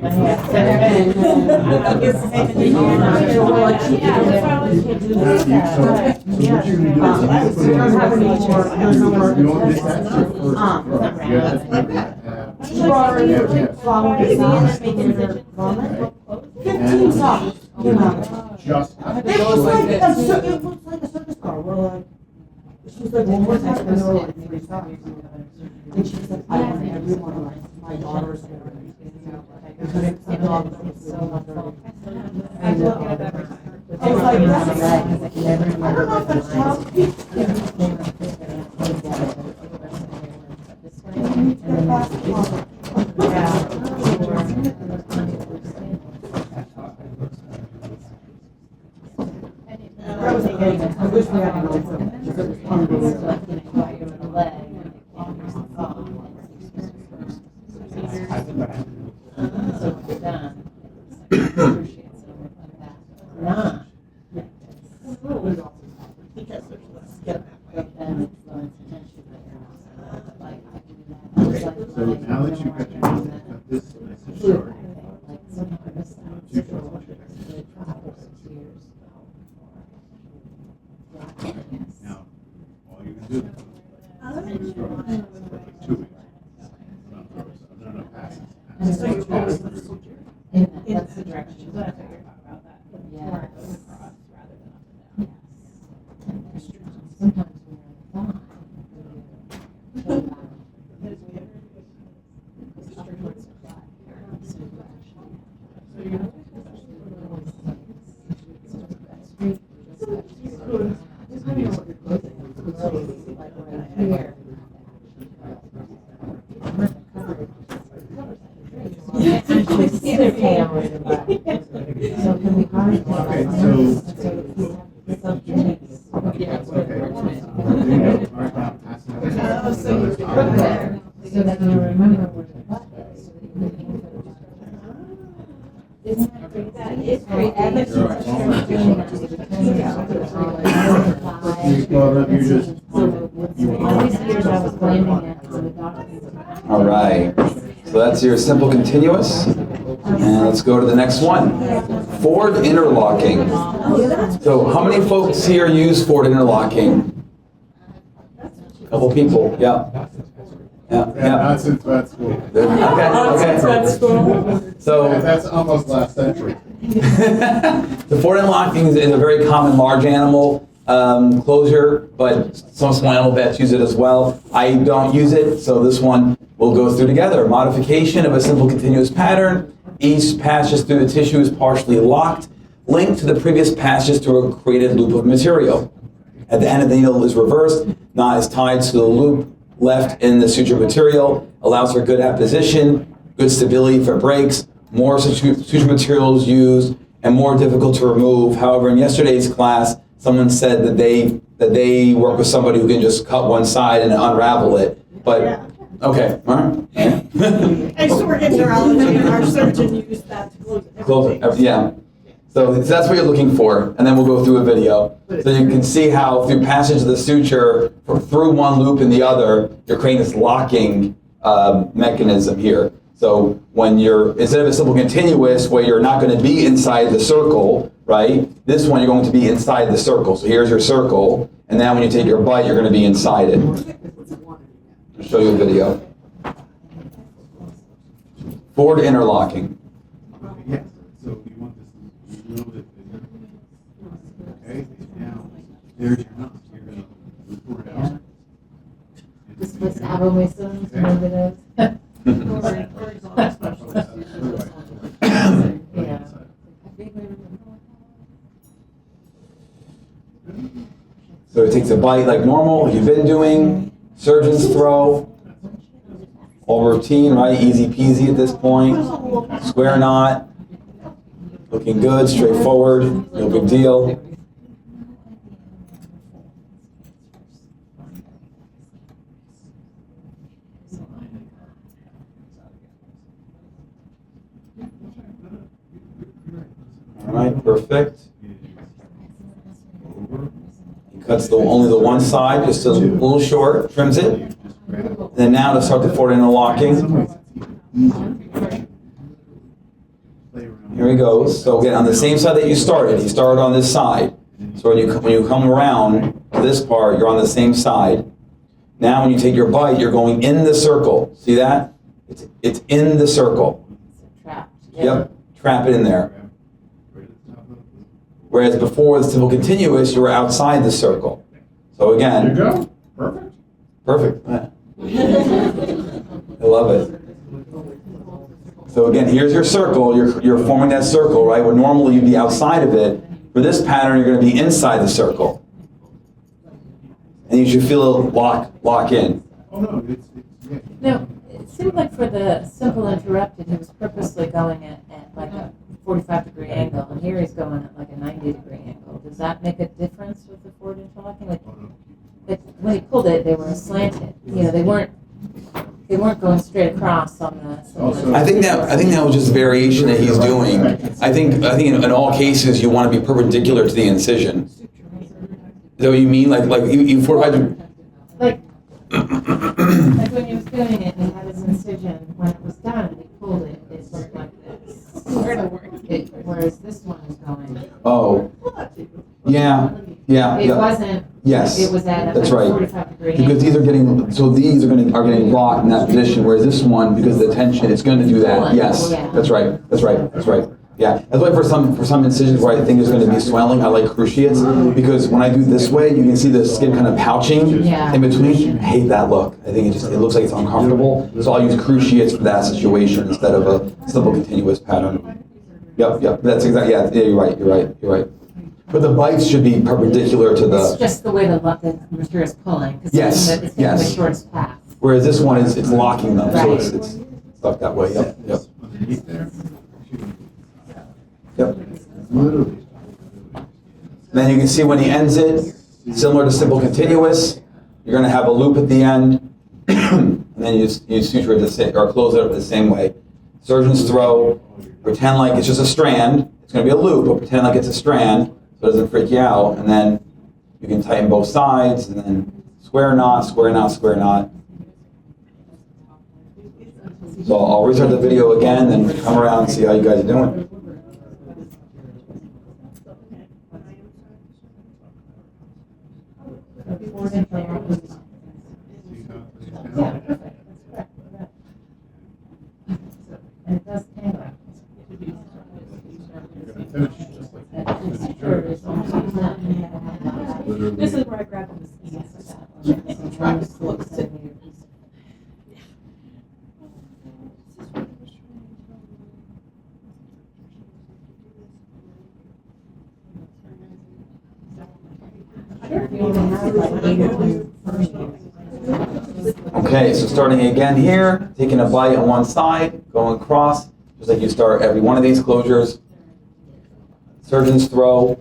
I was like, it must be some humans in Yeah. She's like, one more time, and there were like 3 times. And she said, I want every one of my daughters to have it. I look at it every time. I was like, I don't know if it's I wish we had So now that you've got your cut this nice and short. Now, all you can do is throw it for like 2 weeks. Not throws, no, passes. So you're Pass always- through. That's the direction. So I thought you were talking about that. Yeah. Where it goes across rather than up and down. Sometimes when you're either tail or the butt. So can we Okay, so So that you remember where the butt is. Isn't that great? That is great. All these years I was blaming it on the doctor. All right. So that's your simple continuous. And let's go to the next one. Forward interlocking. So how many folks here use forward interlocking? A couple people, yeah. Yeah, Yeah, not since vet school. Okay. So That's almost last century. the forward interlocking is a very common large animal closure, but some small animal vets use it as well. I don't use it, so this one we'll go through together. Modification of a simple continuous pattern. Each passage through the tissue is partially locked, linked to the previous passages through a created loop of material. At the end of the needle is reversed, knot is tied to the loop left in the suture material, allows for good apposition, good stability if it breaks, more suture materials used, and more difficult to remove. However, in yesterday's class, someone said that they work with somebody who can just cut one side and unravel it. But okay, all right. I used to work in neurology, and our surgeon used that to close everything. Close, yeah. So that's what you're looking for, and then we'll go through a video. So you can see how through passage of the suture, through one loop and the other, you're creating this locking mechanism here. So when you're, instead of a simple continuous where you're not going to be inside the circle, right? This one you're going to be inside the circle. So here's your circle, and then when you take your bite, you're going to be inside it. I'll show you a video. Forward interlocking. Yes, so you want this a little bit bigger. Okay, now, there's your knot. You're gonna report it out. This was Abba Wilson, remember those? Yeah. So it takes a bite like normal, you've been doing, surgeon's throw, all routine, right? Easy peasy at this point. Square knot, looking good, straightforward, no big deal. All right, perfect. He cuts only the one side, just a little short, trims it. Then now to start the forward interlocking. Here he goes. So again, on the same side that you started on this side. So when you come around to this part, you're on the same side. Now when you take your bite, you're going in the circle. See that? It's in the circle. Trapped. Yep, trap it in there. Whereas before the simple continuous, you were outside the circle. So again. There you go. Perfect. Perfect. I love it. So again, here's your circle. You're forming that circle, right? Where normally you'd be outside of it. For this pattern, you're going to be inside the circle. And you should feel it lock in. Oh, no, it's yeah. No, it seemed like for the simple interrupted, he was purposely going at like a 45-degree angle, and here he's going at like a 90-degree angle. Does that make a difference with the forward interlocking? Like, when he pulled it, they were slanted. You know, they weren't going straight across on the. Also- I think that was just variation that he's doing. I think in all cases you want to be perpendicular to the incision. Is that what you mean? Like you 45. Like when he was doing it, he had his incision. When it was done and he pulled it, it looked like this. Whereas this one is going. Oh. Yeah. It wasn't. Yes. It was at a That's right. 45-degree Because angle. these are getting locked in that position, whereas this one, because of the tension, it's going to do that. Yes, Yeah. that's right. Yeah, that's why for some incisions where I think there's going to be swelling, I like cruciates, because when I do this way, you can see the skin kind of pouching Yeah. in between. I hate that look. I think it looks like it's uncomfortable. So I'll use cruciates for that situation instead of a simple continuous pattern. Yep. That's exactly. Yeah, you're right. But the bites should be perpendicular to It's the. just the way the material is pulling. 'Cause Yes, it's taking yes. the shortest path. Whereas this one it's locking them, so Right. it's stuck that way. Yep. Underneath there. Yep. Literally. Then you can see when he ends it, Similar to simple continuous, you're going to have a loop at the end, and then you suture it the same, or close it up the same way. Surgeon's throw, pretend like it's just a strand. It's going to be a loop, but pretend like it's a strand so it doesn't freak you out. And then you can tighten both sides, and then square knot, square knot, square knot. So I'll restart the video again, then come around and see how you guys are doing. Yeah, perfect. That's correct. And it does tangle. This is where I grabbed the skis. Try to close it. Okay, so starting again here, taking a bite on one side, going across, just like you start every one of these closures. Surgeon's throw.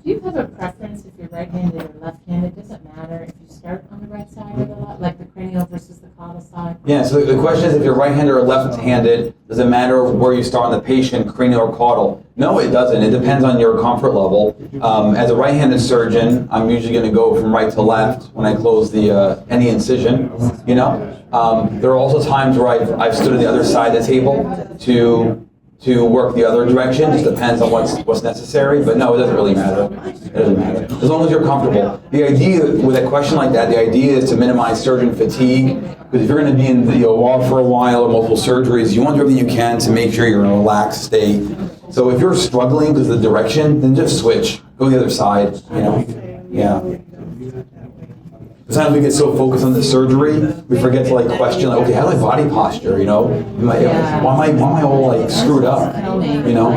Do you have a preference if you're right-handed or left-handed? Does it matter if you start on the right side or the left, like the cranial versus the caudal side? Yeah, so the question is if you're right-handed or left-handed, does it matter where you start on the patient, cranial or caudal? No, it doesn't. It depends on your comfort level. As a right-handed surgeon, I'm usually going to go from right to left when I close the any incision. You know, there are also times where I've stood on the other side of the table to work the other direction. Just depends on what's necessary. But no, it doesn't really matter. It doesn't matter. As long as you're comfortable. The idea with a question like that, the idea is to minimize surgeon fatigue. Because if you're going to be in the OR for a while or multiple surgeries, you want to do everything you can to make sure you're in a relaxed state. So if you're struggling because of the direction, then just switch. Go the other side. You know. Yeah. Sometimes we get so focused on the surgery, we forget to like question, like, okay, how do I body posture? You know, why am I all like screwed up? You know,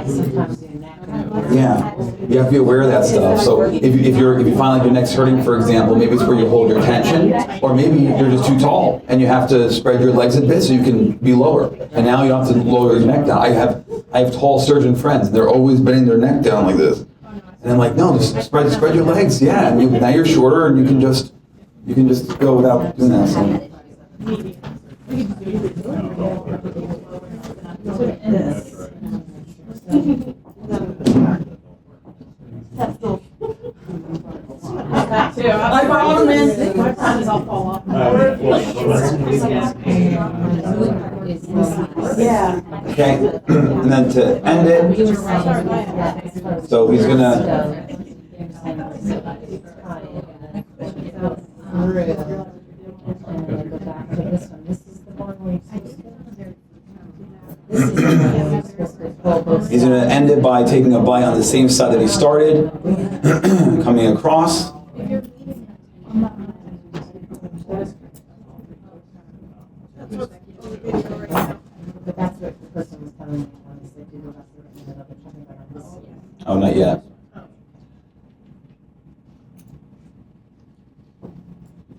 yeah, you have to be aware of that stuff. So if you find like your neck's hurting, for example, maybe it's where you hold your tension, or maybe you're just too tall and you have to spread your legs a bit so you can be lower. And now you don't have to lower your neck down. I have tall surgeon friends, and they're always bending their neck down like this. And I'm like, no, just spread your legs. Yeah, and now you're shorter, and you can just go without doing that. So. I brought them in. My friends all fall off. Yeah. Okay, and then to end it, so he's gonna. He's going to end it by taking a bite on the same side that he started, coming across. Oh, not yet.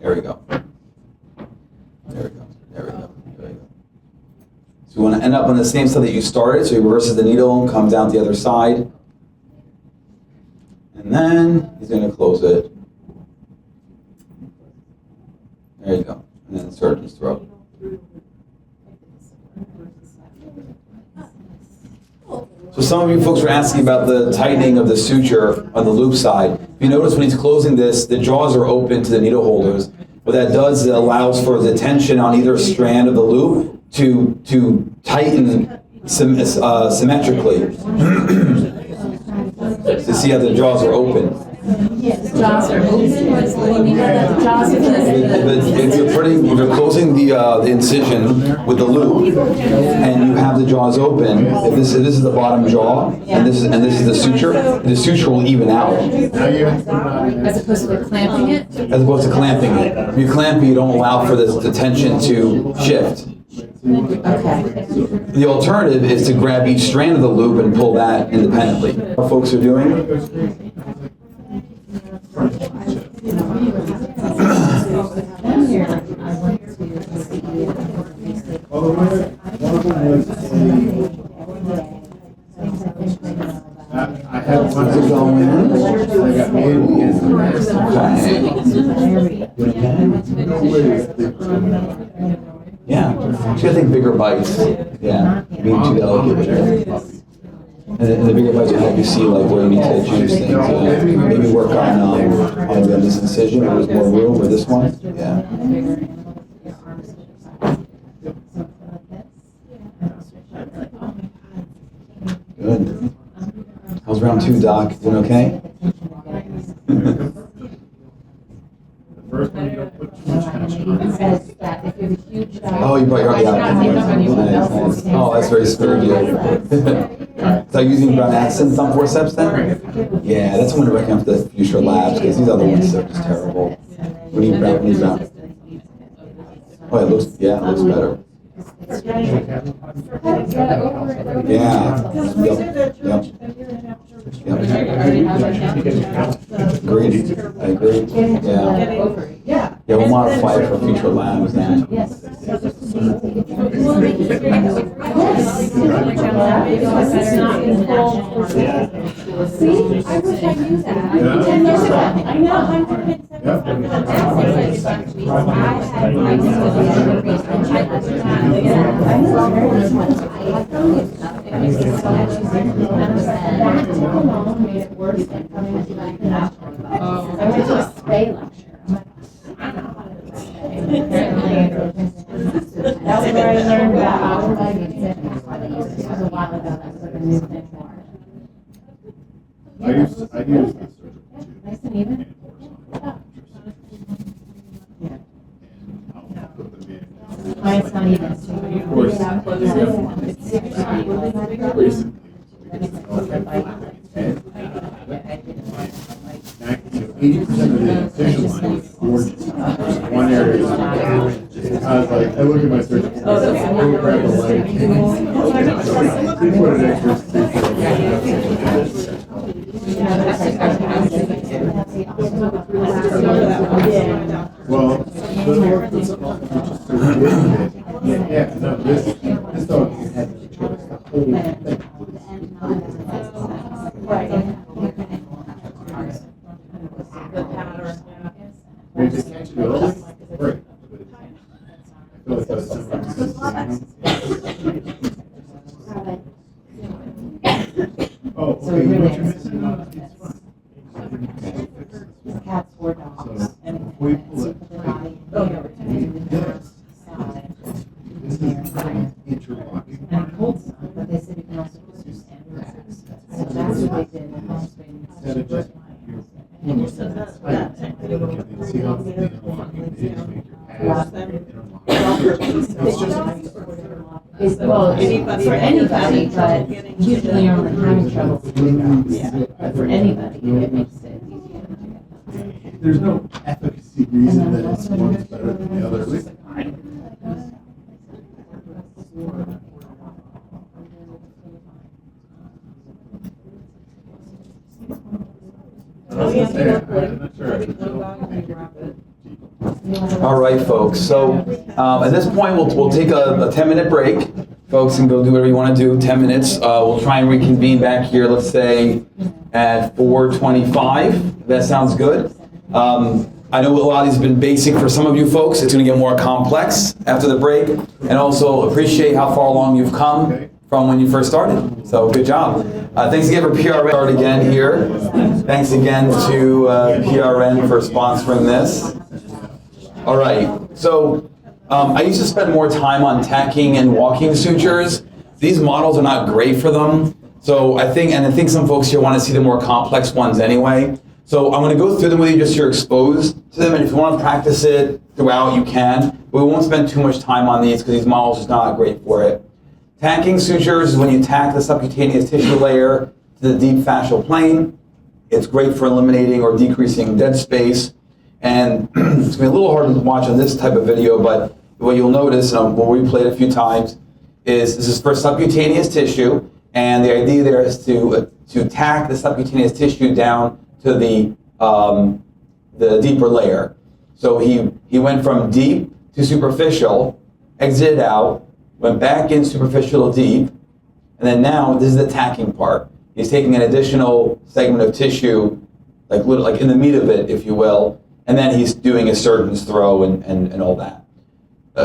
There we go. There we go. There we go. There we go. So you want to end up on the same side that you started. So he reverses the needle and comes down the other side. And then he's going to close it. There you go. And then surgeon's throat. So some of you folks were asking about the tightening of the suture on the loop side. If you notice when he's closing this, the jaws are open to the needle holders. What that does is it allows for the tension on either strand of the loop to tighten symmetrically. So see how the jaws are open. The jaws are open. What do you mean by that? The jaws are If you're closing the incision with the loop, and you have the jaws open, if this is the bottom jaw, and this is the suture will even out. As opposed to clamping it? As opposed to clamping it. If you clamp it, you don't allow for the tension to shift. Okay. The alternative is to grab each strand of the loop and pull that independently. What folks are doing? How's it going? I got me against the rest. Yeah, she gotta take bigger bites. Yeah, being too delicate with her. And the bigger bites will help you see like where you need to juice things. Maybe work on this incision where there's more room, or this one. Yeah. Good. How's round 2, Doc? Doing okay? First one, you don't put too much It says that if you have a huge dog. Oh, you brought your nice. Oh, that's very spirit of you. So using brown accents on forceps then? Yeah, that's one to recommend for the future labs, because these other ones are just terrible. We need brown, we need brown. Oh, it looks better. Yeah. Yep. Agreed. I agree. Yeah. Yeah, we'll modify it for future labs then. Yes. See, I wish I knew that. Yeah. 10 years ago. I know, 100%. Made it worse than coming to like that. I went to a spay lecture. That was where I learned about this was a while ago. That was like a new thing for I use the surgical tube. Nice and even. And I'll put them in. Mine's not even. Of course, recently, because 80% of the incision line is gorgeous. One area is, I was like, I look at my surgical, I grab a leg. They put an extra. Well, the work that's just so weird. Yeah, no, this dog had the choice, the whole thing. They just catch it early, great. I feel like that was something. Oh, okay, what you're missing on is fine. Cats or dogs. So, we pull it. This is interlocking. And I told some, but they said you can also put some standards. So that's what they did in house training. Instead of just, you're pulling it tight. And see how the interlocking is, make your pads interlock. It's just. Is, well, for anybody, but usually you're only having trouble with big dogs. But for anybody, it makes it easier to get. There's no efficacy reason that it's one's better than the other. At least I don't. I'm not sure. All right, folks. So at this point, we'll take a 10-minute break. Folks can go do whatever you want to do. 10 minutes. We'll try and reconvene back here. Let's say at 4:25. That sounds good. I know a lot of these have been basic for some of you folks. It's going to get more complex after the break. And also appreciate how far along you've come from when you first started. So good job. Thanks again for PRN again here. Thanks again to PRN for sponsoring this. All right, so I used to spend more time on tacking and walking sutures. These models are not great for them. So I think some folks here want to see the more complex ones anyway. So I'm going to go through them with you just so you're exposed to them. And if you want to practice it throughout, you can. But we won't spend too much time on these because these models are just not great for it. Tacking sutures is when you tack the subcutaneous tissue layer to the deep fascial plane. It's great for eliminating or decreasing dead space. And it's going to be a little hard to watch on this type of video, but what you'll notice, and we'll replay it a few times, is this is for subcutaneous tissue, and the idea there is to tack the subcutaneous tissue down to the deeper layer. So he went from deep to superficial, exited out, went back in superficial to deep, and then now this is the tacking part. He's taking an additional segment of tissue, like in the meat of it, if you will, and then he's doing a surgeon's throw and all that.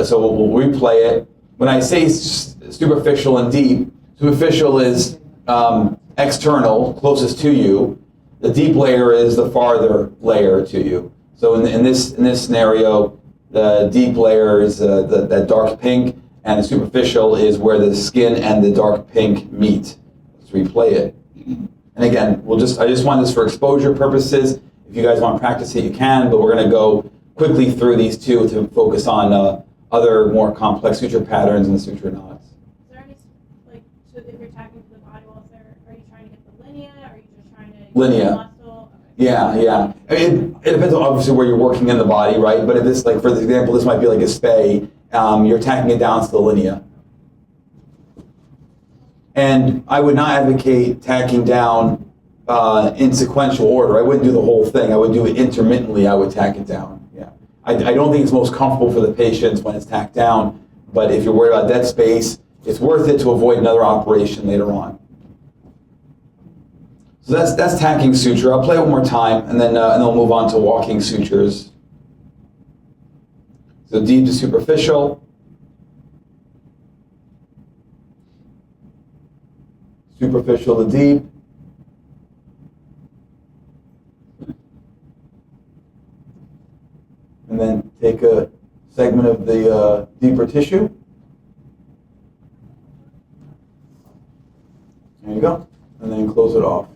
So we'll replay it. When I say superficial and deep, superficial is external, closest to you. The deep layer is the farther layer to you. So in this scenario, the deep layer is that dark pink, and the superficial is where the skin and the dark pink meet. Let's replay it. And again, I just want this for exposure purposes. If you guys want to practice it, you can, but we're going to go quickly through these two to focus on other more complex suture patterns and suture knots. Is there any, like, so if you're tacking to the body wall, are you trying to get the linea, or are you just trying to Linea. get the muscle? Okay. Yeah. I mean, it depends on obviously where you're working in the body, right? But if this, like for example, this might be like a spay, you're tacking it down to the linea. And I would not advocate tacking down in sequential order. I wouldn't do the whole thing. I would do it intermittently. I would tack it down. Yeah. I don't think it's most comfortable for the patients when it's tacked down, but if you're worried about dead space, it's worth it to avoid another operation later on. So that's tacking suture. I'll play it one more time, and then we'll move on to walking sutures. So deep to superficial. Superficial to deep. And then take a segment of the deeper tissue. There you go. And then close it off.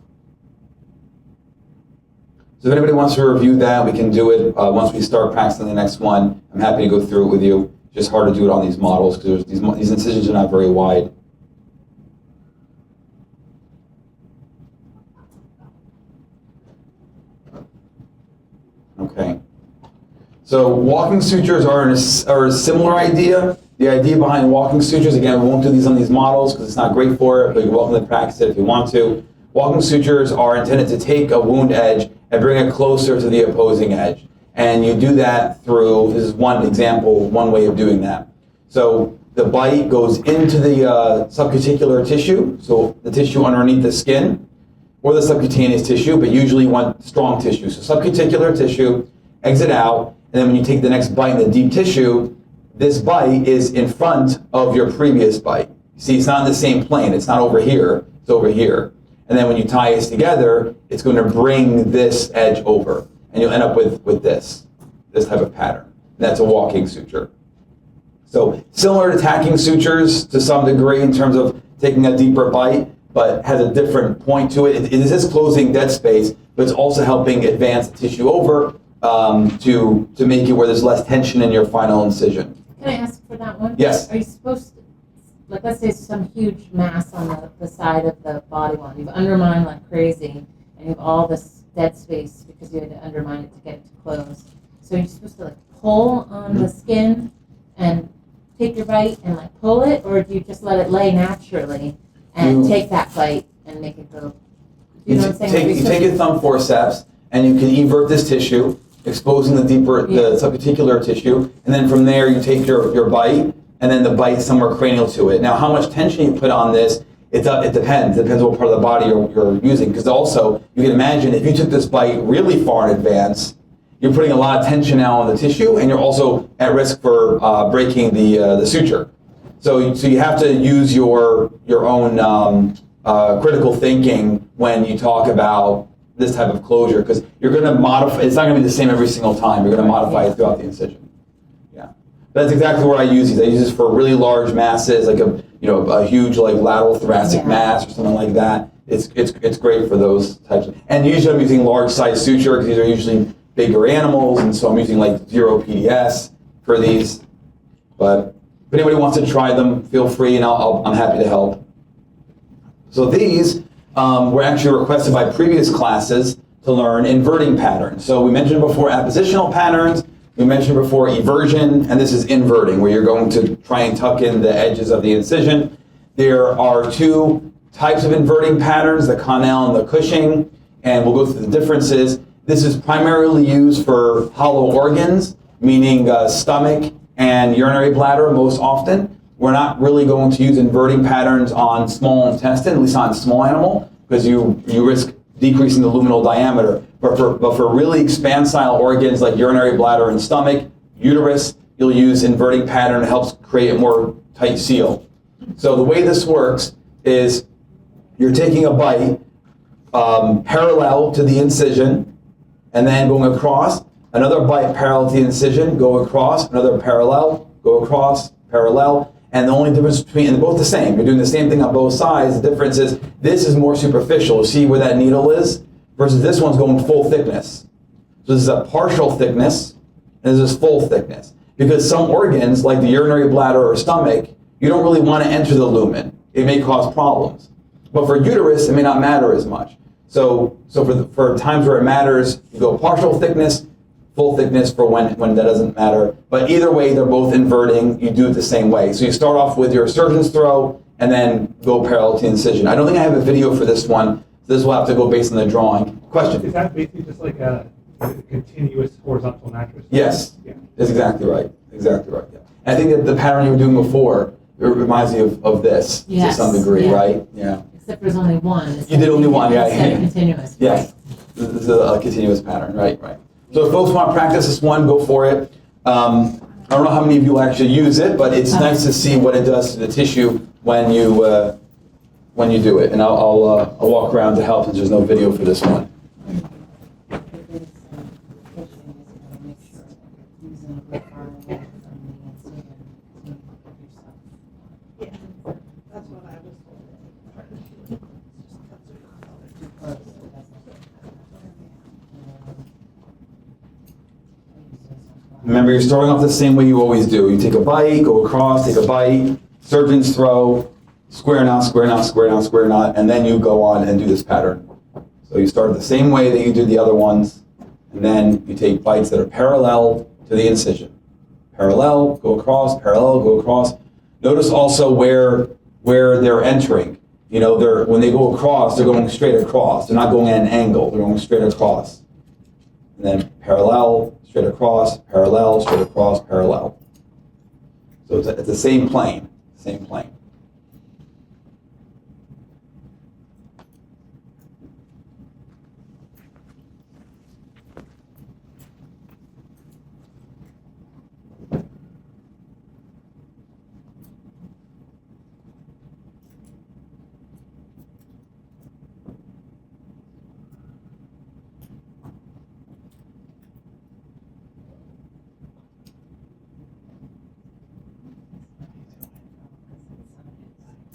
So if anybody wants to review that, we can do it once we start practicing the next one. I'm happy to go through it with you. It's just hard to do it on these models because these incisions are not very wide. Okay. So walking sutures are a similar idea. The idea behind walking sutures, again, we won't do these on these models because it's not great for it, but you're welcome to practice it if you want to. Walking sutures are intended to take a wound edge and bring it closer to the opposing edge. And you do that through, this is one example, one way of doing that. So the bite goes into the subcuticular tissue, so the tissue underneath the skin, or the subcutaneous tissue, but usually you want strong tissue. So subcuticular tissue, exit out, and then when you take the next bite in the deep tissue, this bite is in front of your previous bite. See, it's not in the same plane. It's not over here. It's over here. And then when you tie this together, it's going to bring this edge over. And you'll end up with this type of pattern. And that's a walking suture. So similar to tacking sutures to some degree in terms of taking a deeper bite, but has a different point to it. It is closing dead space, but it's also helping advance the tissue over to make it where there's less tension in your final incision. Can I ask for that one? Yes. Are you supposed to, like, let's say some huge mass on the side of the body wall. You've undermined like crazy, and you have all this dead space because you had to undermine it to get it to close. So you're supposed to like pull on the skin and take your bite and like pull it, or do you just let it lay naturally and take that bite and make it go? You know what I'm saying? You take your thumb forceps and you can evert this tissue, exposing the deeper, the subcuticular tissue, and then from there you take your bite, and then the bite somewhere cranial to it. Now, how much tension you put on this, it depends. It depends what part of the body you're using, because also, you can imagine if you took this bite really far in advance, you're putting a lot of tension now on the tissue, and you're also at risk for breaking the suture. So you have to use your own critical thinking when you talk about this type of closure, because you're going to modify. It's not going to be the same every single time. You're going to modify it throughout the incision. Yeah, but that's exactly where I use these. I use this for really large masses, like a huge like lateral thoracic mass or something like that. It's great for those types of. And usually I'm using large size suture because these are usually bigger animals, and so I'm using like 0 PDS for these. But if anybody wants to try them, feel free, and I'm happy to help. So these were actually requested by previous classes to learn inverting patterns. So we mentioned before appositional patterns, we mentioned before eversion, and this is inverting, where you're going to try and tuck in the edges of the incision. There are two types of inverting patterns, the Connell and the Cushing, and we'll go through the differences. This is primarily used for hollow organs, meaning stomach and urinary bladder most often. We're not really going to use inverting patterns on small intestine, at least on small animal, because you risk decreasing the luminal diameter. But for really expansile organs like urinary bladder and stomach, uterus, you'll use inverting pattern. It helps create a more tight seal. So the way this works is you're taking a bite parallel to the incision and then going across, another bite parallel to the incision, go across, another parallel, go across, parallel. And the only difference between, and they're both the same, you're doing the same thing on both sides. The difference is this is more superficial. See where that needle is? Versus this one's going full thickness. So this is a partial thickness, and this is full thickness. Because some organs, like the urinary bladder or stomach, you don't really want to enter the lumen. It may cause problems. But for uterus, it may not matter as much. So for times where it matters, you go partial thickness, full thickness for when that doesn't matter. But either way, they're both inverting. You do it the same way. So you start off with your surgeon's throw and then go parallel to the incision. I don't think I have a video for this one. So this will have to go based on the drawing. Question? Is that basically just like a continuous horizontal mattress? Yes. Yeah. That's exactly right. Exactly right. Yeah. I think that the pattern you were doing before, it reminds me of this to Yes, some degree, yeah. right? Yeah. Except there's only one. You did only one, yeah. Instead of continuous. Yes. This is a continuous pattern, right? So if folks want to practice this one, go for it. I don't know how many of you will actually use it, but it's nice to see what it does to the tissue when you do it. And I'll walk around to help since there's no video for this one. Yeah, that's what I was told. Remember, you're starting off the same way you always do. You take a bite, go across, take a bite, surgeon's throw, square knot, square knot, square knot, square knot, and then you go on and do this pattern. So you start the same way that you did the other ones, and then you take bites that are parallel to the incision. Parallel, go across, parallel, go across. Notice also where they're entering. You know, when they go across, they're going straight across. They're not going at an angle. They're going straight across. And then parallel, straight across, parallel, straight across, parallel. So it's the same plane, same plane.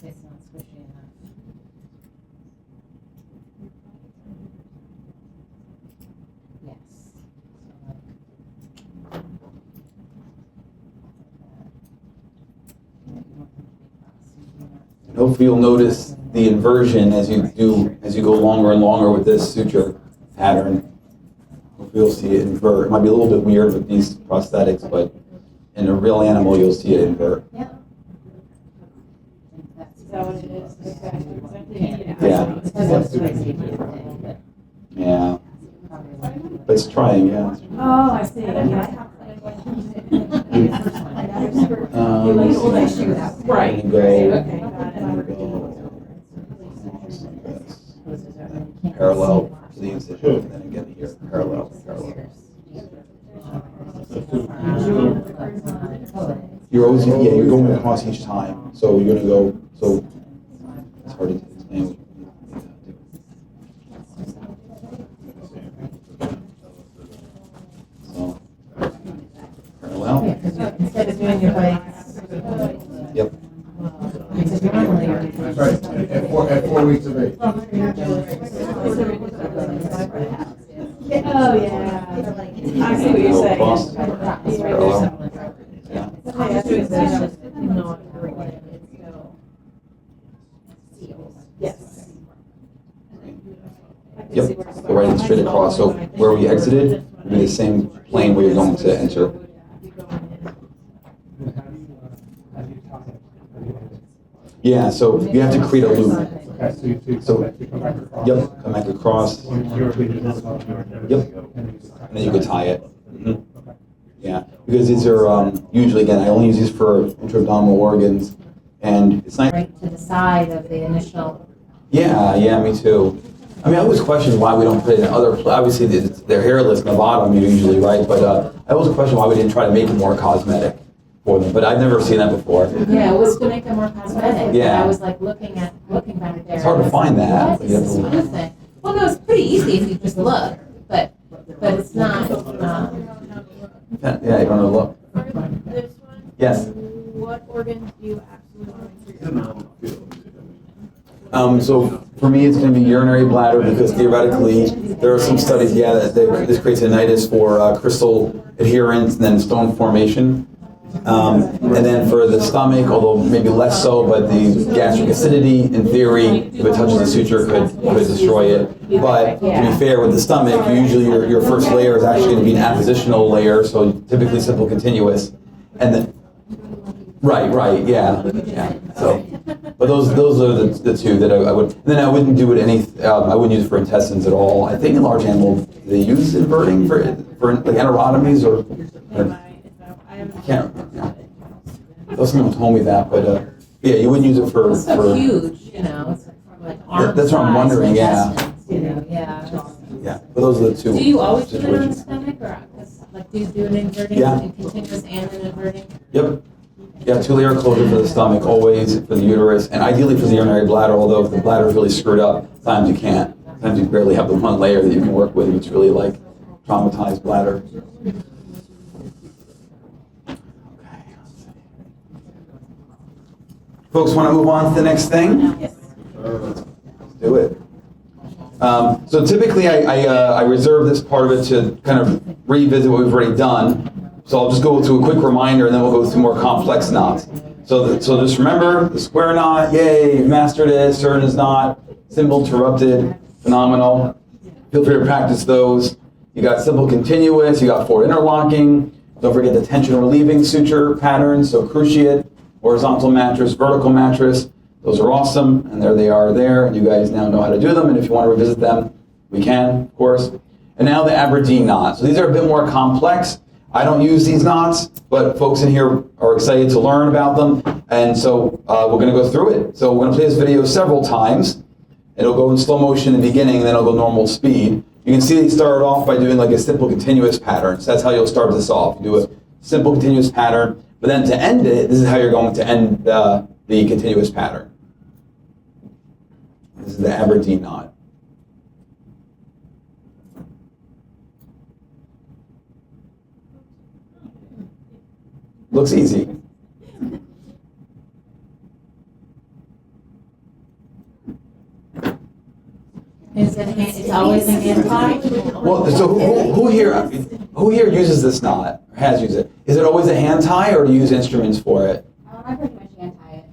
It's not squishy enough. Yes. And hopefully you'll notice the inversion as you go longer and longer with this suture pattern. Hopefully you'll see it invert. It might be a little bit weird with these prosthetics, but in a real animal you'll see it invert. Yep. Is that what it is? Yeah. But it's trying, yeah. Oh, I see. Right. And go, Okay. parallel to the incision, and then again here, parallel, parallel. You're always, you're going across each time. So you're gonna go, so it's hard to explain. So, parallel. Yeah, because instead of doing your bites. Yep. Because normally you're. That's right, at 4 weeks of age. Oh, yeah. I see what you're Go saying. across, parallel. Yeah. Yes. Yep, go right and straight across. So where we exited will be the same plane where you're going to enter. And how do you tie it? How do you end it? Yeah, so you have to create a loop. Okay, so you come back across. Yep, come back across. Yep. And then you could tie it. Mhm. Yeah, because these are usually, again, I only use these for intra-abdominal organs, and it's nice. Right to the side of the initial Yeah, me too. I mean, I always question why we don't put it in other, obviously they're hairless in the bottom usually, right? But I always question why we didn't try to make it more cosmetic for them, but I've never seen that before. Yeah, it was to make them more cosmetic. Yeah. I was like looking back there. It's hard to find that. What is this new thing? Well, no, it's pretty easy if you just look, but it's not, Yeah, you don't know, look. For this one, Yes. what organs do you absolutely want to treat? So for me, it's going to be urinary bladder because theoretically, there are some studies, that this creates a nidus for crystal adherence and then stone formation. And then for the stomach, although maybe less so, but the gastric acidity, in theory, if it touches the suture, could destroy it. But to be fair, with the stomach, usually your first layer is actually going to be an appositional layer, so typically simple continuous. And then, right, yeah. So, but those are the two that I would. Then I wouldn't do it I wouldn't use it for intestines at all. I think in large animals they use inverting for like enterotomies or I can't. Though someone told me that, but yeah, you wouldn't use it for. it's so huge, you know, it's like arm That's what I'm wondering, yeah. intestines, you know, yeah. Yeah, but those are the two. Do you always put it on the situations. stomach, or, like, do you do an inverting, Yeah. and continuous and an inverting? Yep. Yeah, 2-layer closure for the stomach, always for the uterus, and ideally for the urinary bladder, although if the bladder is really screwed up, sometimes you can't. Sometimes you barely have the one layer that you can work with if it's really like traumatized bladder. Folks want to move on to the next thing? Let's do it. So typically I reserve this part of it to kind of revisit what we've already done. So I'll just go through a quick reminder and then we'll go through more complex knots. So just remember the square knot, yay, you've mastered it, surgeon's knot, simple interrupted, phenomenal. Feel free to practice those. You got simple continuous, you got forward interlocking. Don't forget the tension relieving suture patterns, so cruciate, horizontal mattress, vertical mattress. Those are awesome, and there they are there, and you guys now know how to do them, and if you want to revisit them, we can, of course. And now the Aberdeen knot. So these are a bit more complex. I don't use these knots, but folks in here are excited to learn about them, and so we're going to go through it. So we're going to play this video several times. It'll go in slow motion in the beginning, and then it'll go normal speed. You can see they start off by doing like a simple continuous pattern. So that's how you'll start this off. You do a simple continuous pattern, but then to end it, this is how you're going to end the continuous pattern. This is the Aberdeen knot. Looks easy. It's always an anti? Well, so who here uses this knot or has used it? Is it always a hand tie or do you use instruments for it? I pretty much hand tie it.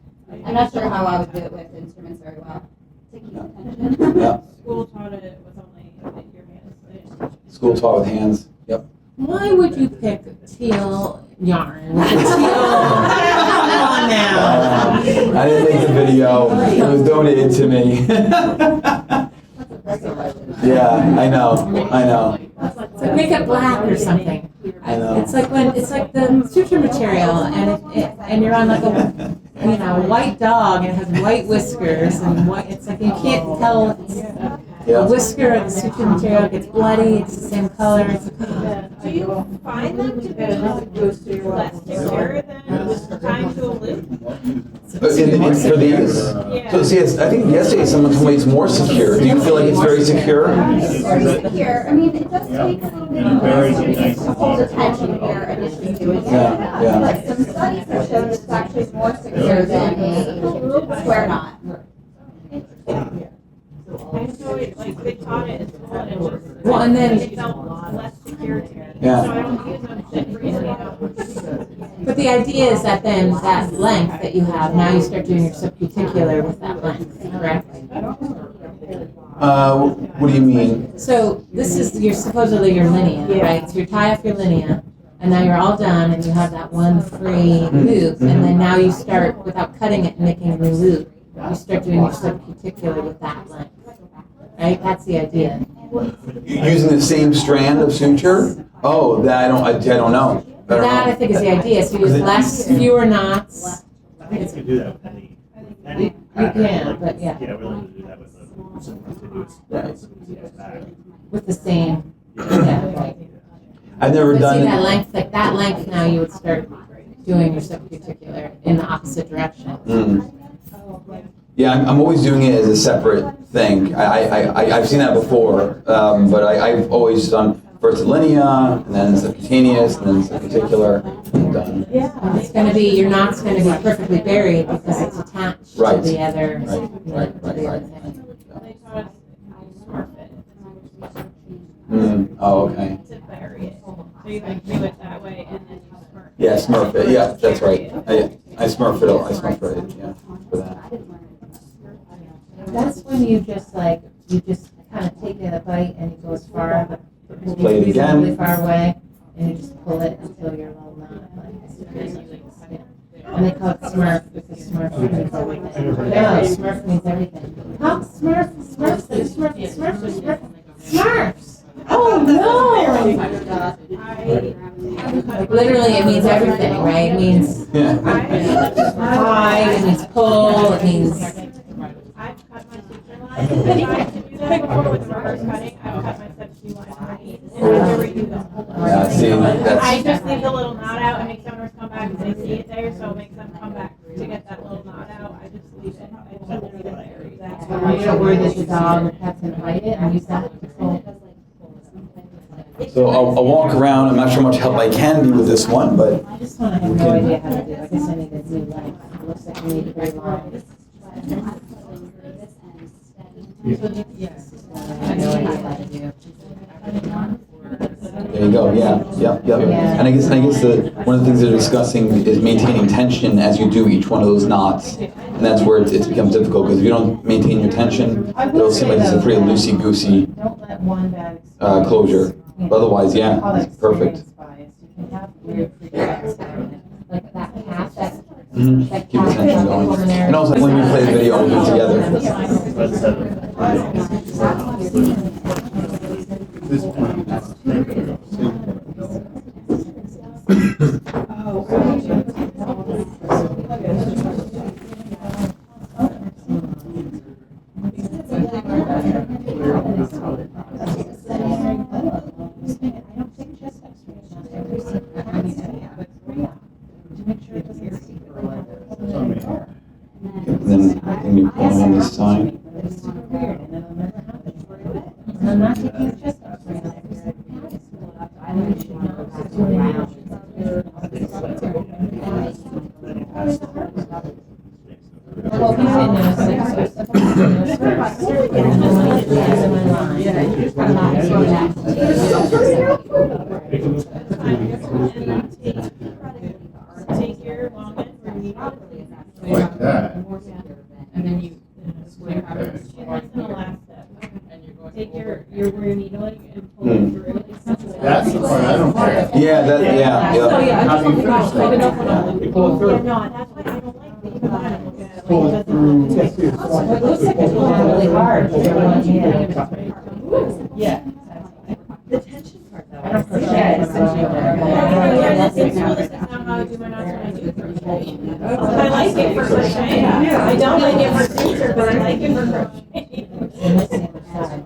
I'm not sure how I would do it with instruments very well to keep attention. Yeah. School taught it with only your hands. School taught with hands. Yep. Why would you pick teal yarn? Teal. Come on now. I didn't make the video. It was donated to me. Yeah, I know. So make it black or something. I know. It's like the suture material, and you're on like a white dog and it has white whiskers and white. It's like you can't tell if it's a whisker or the suture material gets bloody. It's the same color. It's Do you find them to be less secure than tying to a loop? For these? Yeah. So see, I think yesterday someone told me it's more secure. Do you feel like it's very secure? It's very secure. I mean, it does take a little bit of to hold attention here initially doing it. Yeah. But some studies have shown it's actually more secure than a square knot. I enjoyed, like, they taught it at school and it just, Well, and then- it felt less secure to me. Yeah. So I don't use them for reason. But the idea is that then that length that you have, now you start doing your subcuticular with that length, correct? What do you mean? So this is supposedly your linea, right? So you tie off your linea, and now you're all done, and you have that one free loop, and then now you start, without cutting it and making a new loop, you start doing your subcuticular with that length, right? That's the idea. Using the same strand of suture? Oh, that I don't know. That I think is the idea. So you use fewer knots. I think you could do that with any. You can, but yeah. Yeah, really to do that with do is. Right. With the same, yeah, right. I've never But done see, it. that length, like that length now you would start doing your subcuticular in the opposite direction. Yeah, I'm always doing it as a separate thing. I've seen that before, but I've always done first linea, and then subcutaneous, and then subcuticular, and done. It's gonna be, your knot's gonna be perfectly buried because it's attached to Right. the other, Right. to the other thing. They taught us smurf it. Oh, okay. To bury it. So you like do it that way and then you smurf. Yeah, smurf it. Yeah, that's right. I smurf it. I smurf it. Yeah, for that. That's when you just kind of take a bite and you go as far, but Play it again. really far away, and you just pull it until your little knot, and they call it smurf because smurf means everything. No, smurf means everything. How Smurfs! Oh no! Like literally, it means everything, right? It means Yeah. hide, it means pull, it means. I've cut my suture line. I tried to do that before with reverse cutting. I've cut my substitute line underneath. And I never do that. Yeah, see, that's. I just leave the little knot out and make owners come back and they see it there, so it makes them come back to get that little knot out. I just leave it. I just leave it there. That's why. You don't worry that the dog or cat's gonna bite it and use that to pull. So I'll walk around. I'm not sure how much help I can be with this one, but I just wanna have no idea how to do it. I guess I need a new length. It looks like you need a very long. I have no idea how to do. there you go. Yeah, yep. And I guess one of the things they're discussing is maintaining tension as you do each one of those knots, and that's where it becomes difficult because if you don't maintain your tension, it'll seem like it's a pretty loosey goosey Don't let one bad closure. But otherwise, yeah, Call it it's perfect. experience bias. You can have weird frequencies happening. Like that cat, that Keep the tension going. And also, when we play the video, we'll do it together. This point, Then you pull on this side. It's super weird and it'll never happen. And I'm not taking a chest X-ray on every single cat. I know you should know. It's doing well, he didn't know, so it's supposed to know first. And then when he lands in my line, I'm not doing that. Take your long end for you. like that. And then you square out. And that's the last step. Take your where you're needling and pull it through. That's the part I don't care. Yeah, yeah. So, yeah, I How just do you want to finish that? Yeah, no, that's why I don't like the even when I'm looking at it. Pull it through. Well, it looks like it's going really hard. Yeah. The tension part though. I don't crochet, it's Yeah, this is not how I do my knots when I do crochet. I like it for crochet. I don't like it for suture, but I like it for crochet.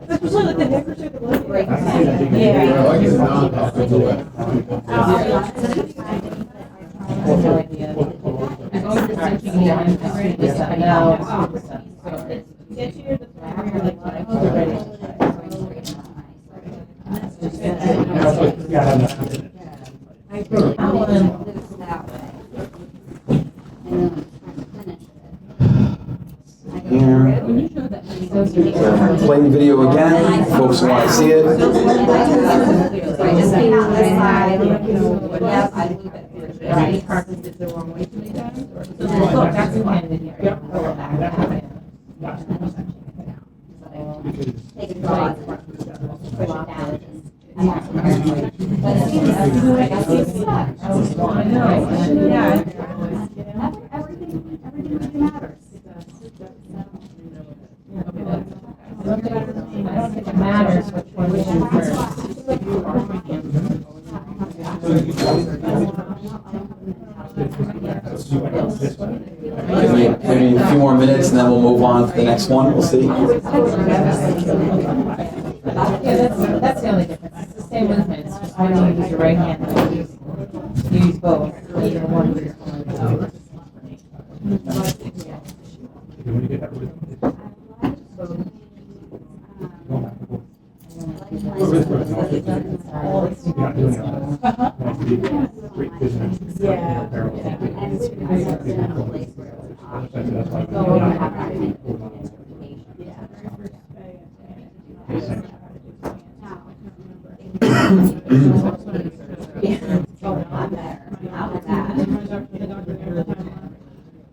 Especially like the hair crochet. I like it now, I'll put the left. No idea. Get you the where you're like, Here. Play the video again. Folks who want to see it. I don't think it matters which one you do first. Can maybe a few more minutes and then we'll move on to the next one. We'll see. Yeah, that's the only difference. It's the same movement. It's just when you use your right hand, you use both. Either one uses one. When you get that rhythm, it's going back and forth. But really for an office, you're not doing it. Like the great vision. Yeah. That's why we're not.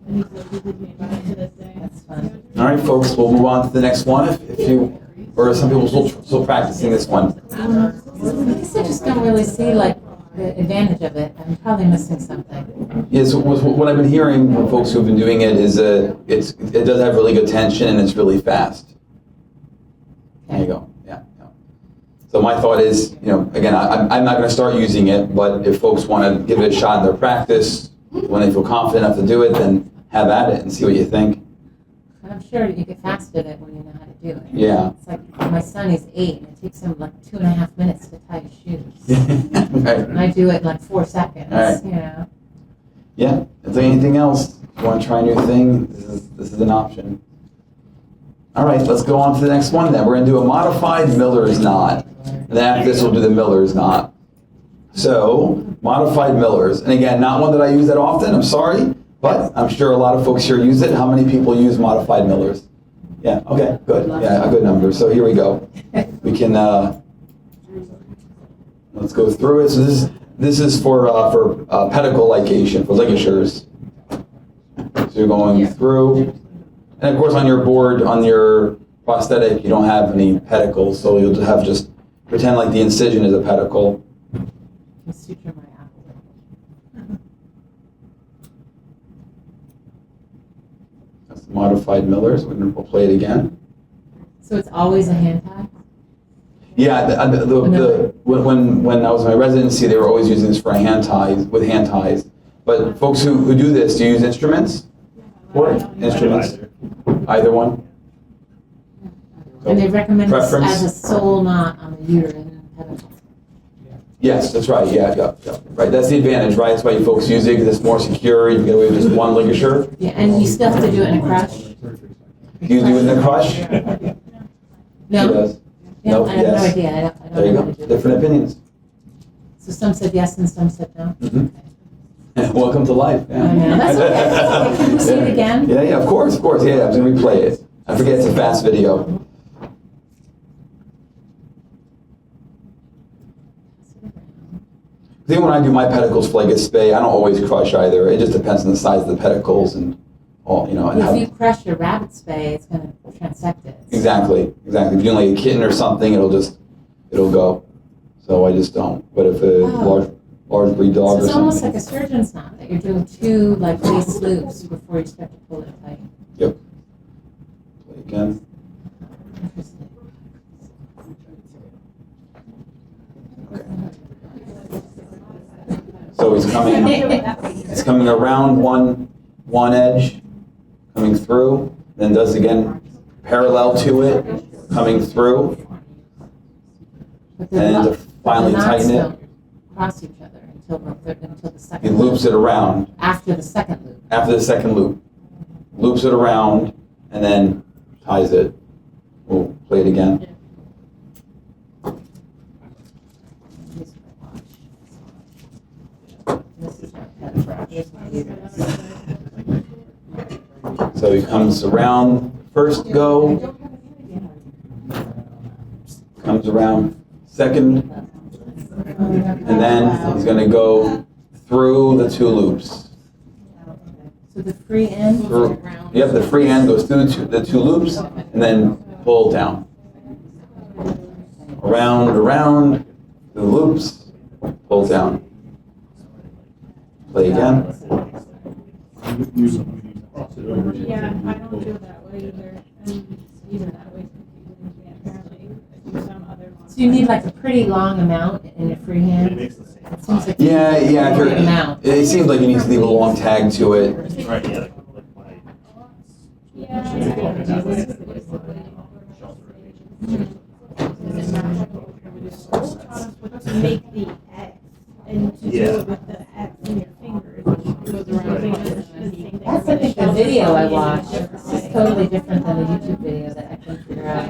That's fun. All right, folks, we'll move on to the next one. If you, or some people still practicing this one. I guess I just don't really see like the advantage of it. I'm probably missing something. Yeah, so what I've been hearing from folks who've been doing it is it does have really good tension and it's really fast. There you go. Yeah. So my thought is, again, I'm not going to start using it, but if folks want to give it a shot in their practice, when they feel confident enough to do it, then have at it and see what you think. I'm sure you get fast at it when you know how to do it. Yeah. It's like my son is 8 and it takes him like 2.5 minutes to tie his shoes. Right. And I do it in like 4 seconds, All right. Yeah. Is there anything else? If you want to try a new thing, this is an option. All right, let's go on to the next one then. We're going to do a modified Miller's knot. And then after this, we'll do the Miller's knot. So, modified Miller's. And again, not one that I use that often, I'm sorry, but I'm sure a lot of folks here use it. How many people use modified Miller's? Yeah, okay, good. Yeah, a good number. So here we go. We can, let's go through it. So this is for pedicle ligation, for ligatures. So you're going through. And of course, on your board, on your prosthetic, you don't have any pedicles, so you'll just pretend like the incision is a pedicle. Suture my apple. That's modified Miller's. We'll play it again. So it's always a hand tie? Yeah, when I was in my residency, they were always using this for hand ties. But folks who do this, do you use instruments? Or instruments? Either one? And they recommend this Preference? as a sole knot on the uterine pedicle. Yes, that's right. Yeah. Right. That's the advantage, right? That's why you folks use it because it's more secure. You can get away with just one ligature. Yeah, and you still have to do it in a crush? Do you do it in the crush? No? She does. Yeah, No, I have no yes. idea. I don't There you know go. how to do it. Different opinions. So some said yes and some said no? Mhm. Welcome to life. Yeah. I know. That's okay. Can we see it again? Yeah, of course. Yeah, I'm going to replay it. I forget it's a fast video. Then when I do my pedicles for like a spay, I don't always crush either. It just depends on the size of the pedicles and all, and If how. you crush your rabbit spay, it's going to transect it. Exactly. If you're doing like a kitten or something, it'll go. So I just don't. But if a large breed dog So or it's something. almost like a surgeon's knot, that you're doing 2 like base loops before you start to pull it tight. Yep. Play again. Interesting. So it's coming around one edge, coming through, then does again parallel to it, coming through, But and to the finally knots tighten it. don't cross each other until the second He loop. loops it around After the second loop. after the second loop. Loops it around and then ties it. We'll play it again. So he comes around first go, comes around second, and then he's going to go through the 2 loops. So the free end? Yep, the free end goes through the 2 loops and then pull down. Around, the loops, pull down. Play again. Yeah, I don't do it that way either, and even that way is confusing to me apparently. I do some other ones. So you need like a pretty long amount in your free hand? It seems like Yeah. a long amount. It seems like you need to leave a long tag to it. School taught us what to make the X and to do it with the X in your fingers, which goes around. That's I think the video I watched. This is totally different than the YouTube video that I couldn't figure out.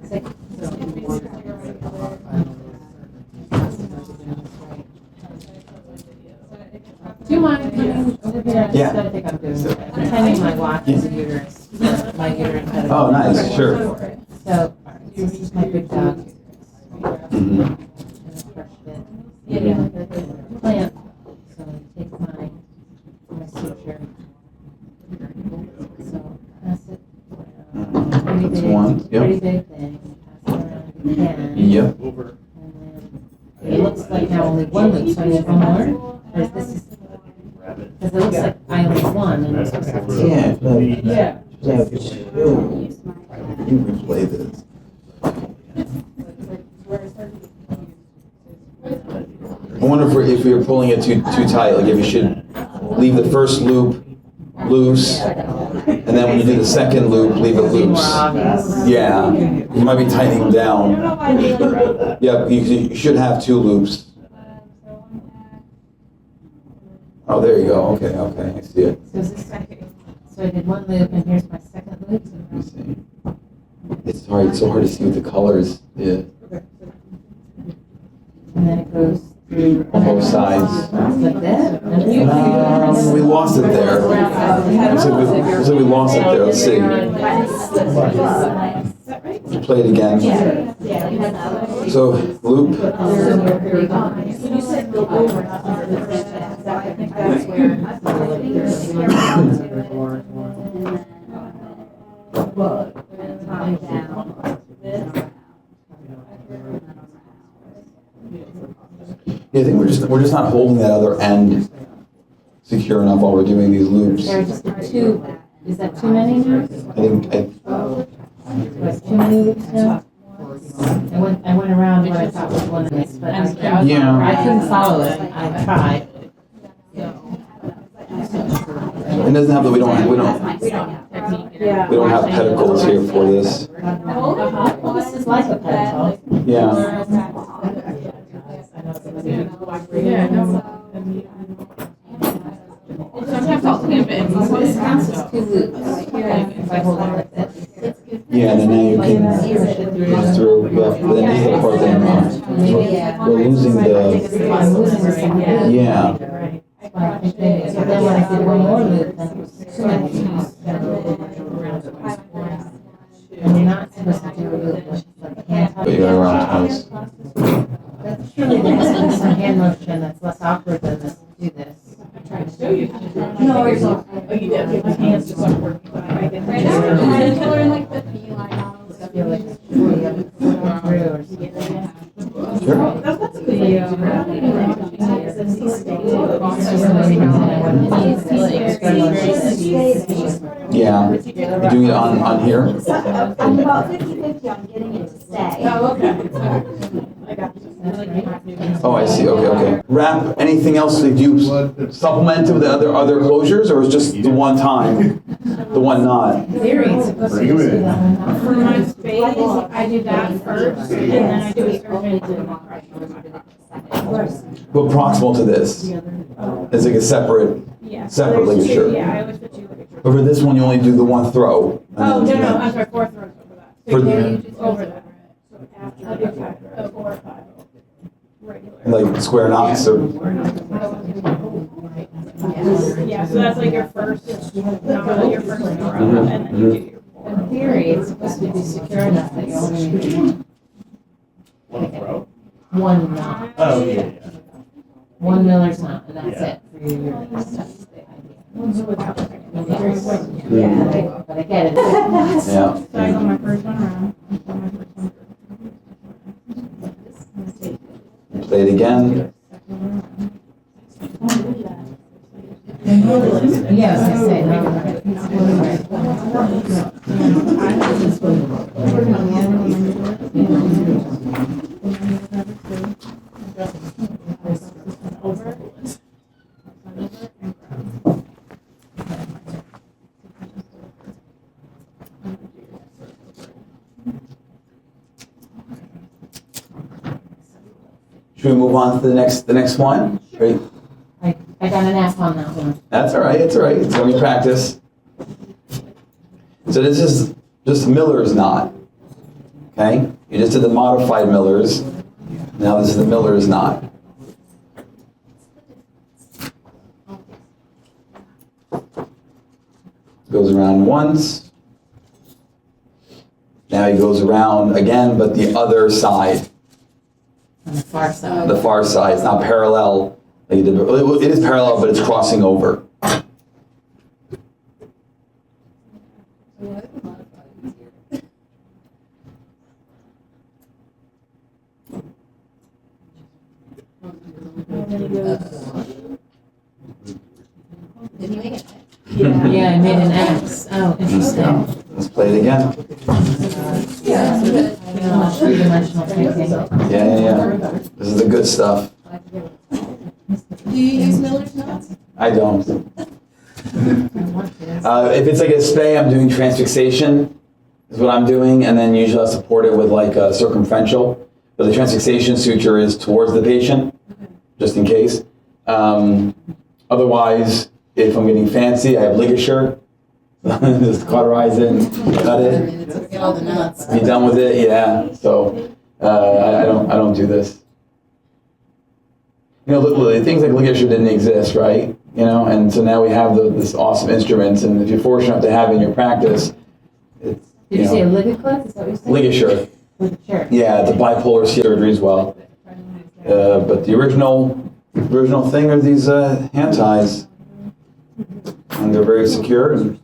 It's like, do you mind coming over here? Yeah. I think I'm doing it. Pretending my watch is a uterus. My uterus. Oh, nice, sure. So, this is my big dog. Mhm. Plant. So I take my suture. So pass it around. Pretty That's big, one, yep. Pretty big thing. Pass it around again. Yep. Over. And then it looks like now only one loop, so I need one more. Or is this, because it looks like I only have one and it's supposed to have two. Yeah. Yeah. You replay this. I wonder if you're pulling it too tight, like if you should leave the first loop loose, and then when you do the second loop, leave it loose. Yeah, you might be tightening down. Yeah, you should have two loops. Oh, there you go. Okay, I see it. So is this second? So I did one loop and here's my second loop. Let me see. It's so hard to see with the colors. Yeah. And then it goes through. On both sides. Like this? We lost it there. Looks like we lost it there. Let's see. Play it again. So, loop. Yeah, I think we're just not holding that other end secure enough while we're doing these loops. There are just two. Is that too many now? What, too many loops now? I went around what I thought was one of these, but I couldn't follow it. I tried. It doesn't have that we don't have pedicles here for this. Well, this is like a pedicle. Yeah. This counts as two loops. If I hold it like this. Yeah, and then now you can go through. Yeah, but then this is the part that we're losing the. I'm losing the second loop. Yeah. So then when I did one more loop, then it was too many loops. And you're not supposed to do a loop like a hand touch. But you got around twice. That's really nice. Some hand motion that's less awkward than this. Do this. No, you're not. Oh, you did. My hands just aren't working. Right now, I'm gonna learn like the feline models. I feel like it's really up through or something. That's good. Yeah. You're doing it on here? I'm about 50-50 on getting it to stay. Oh, okay. I got you. Oh, I see. Okay. Wrap. Anything else? Do you supplement with the other closures, or is just the one time, the one knot? Theory, it's supposed to just be that one. For my face, I do that first, and then I do a surgery to my But proximal to this, it's like a separate ligature. Yeah, I always put two ligatures. But for this one, you only do the one throw. Oh, no, I'm sorry, 4 throws over that. For Over that. So after I do 5, 4 or 5. Regular. like square knots or. Yeah, so that's like your first throw, and then you do your 4. In theory, it's supposed to be secure enough that you only need One throw? one knot. Oh, yeah. One Miller's knot, and that's it for your uterus. That's the idea. Yeah, but I get it. Yeah. So I go my first one around. Play it again. Yes, I say, Should we move on to the next one? Great. I got an F on that one. That's all right. It's all right. It's going to be practice. So this is just Miller's knot. Okay? You just did the modified Miller's. Now this is the Miller's knot. Goes around once. Now he goes around again, but the other side. On the far side. The far side. It's not parallel. Like you did. It is parallel, but it's crossing over. Did you make it? Yeah, I made an X. Oh, interesting. Let's play it again. Yeah, three-dimensional thinking. Yeah. This is the good stuff. Do you use Miller's knots? I don't. If it's like a spay, I'm doing transfixation, is what I'm doing, and then usually I'll support it with like a circumferential. But the transfixation suture is towards the patient, just in case. Otherwise, if I'm getting fancy, I have ligature. Just cauterize it, and cut it. Get all the knots. Be done with it, yeah. So I don't do this. You know, literally, things like ligature didn't exist, right? You know, and so now we have this awesome instruments, and if you're fortunate enough to have it in your practice, it's, Did you say a ligaclip? Is that what you said? ligature. Ligature. Yeah, the bipolar surgery as well. But the original thing are these hand ties, and they're very secure.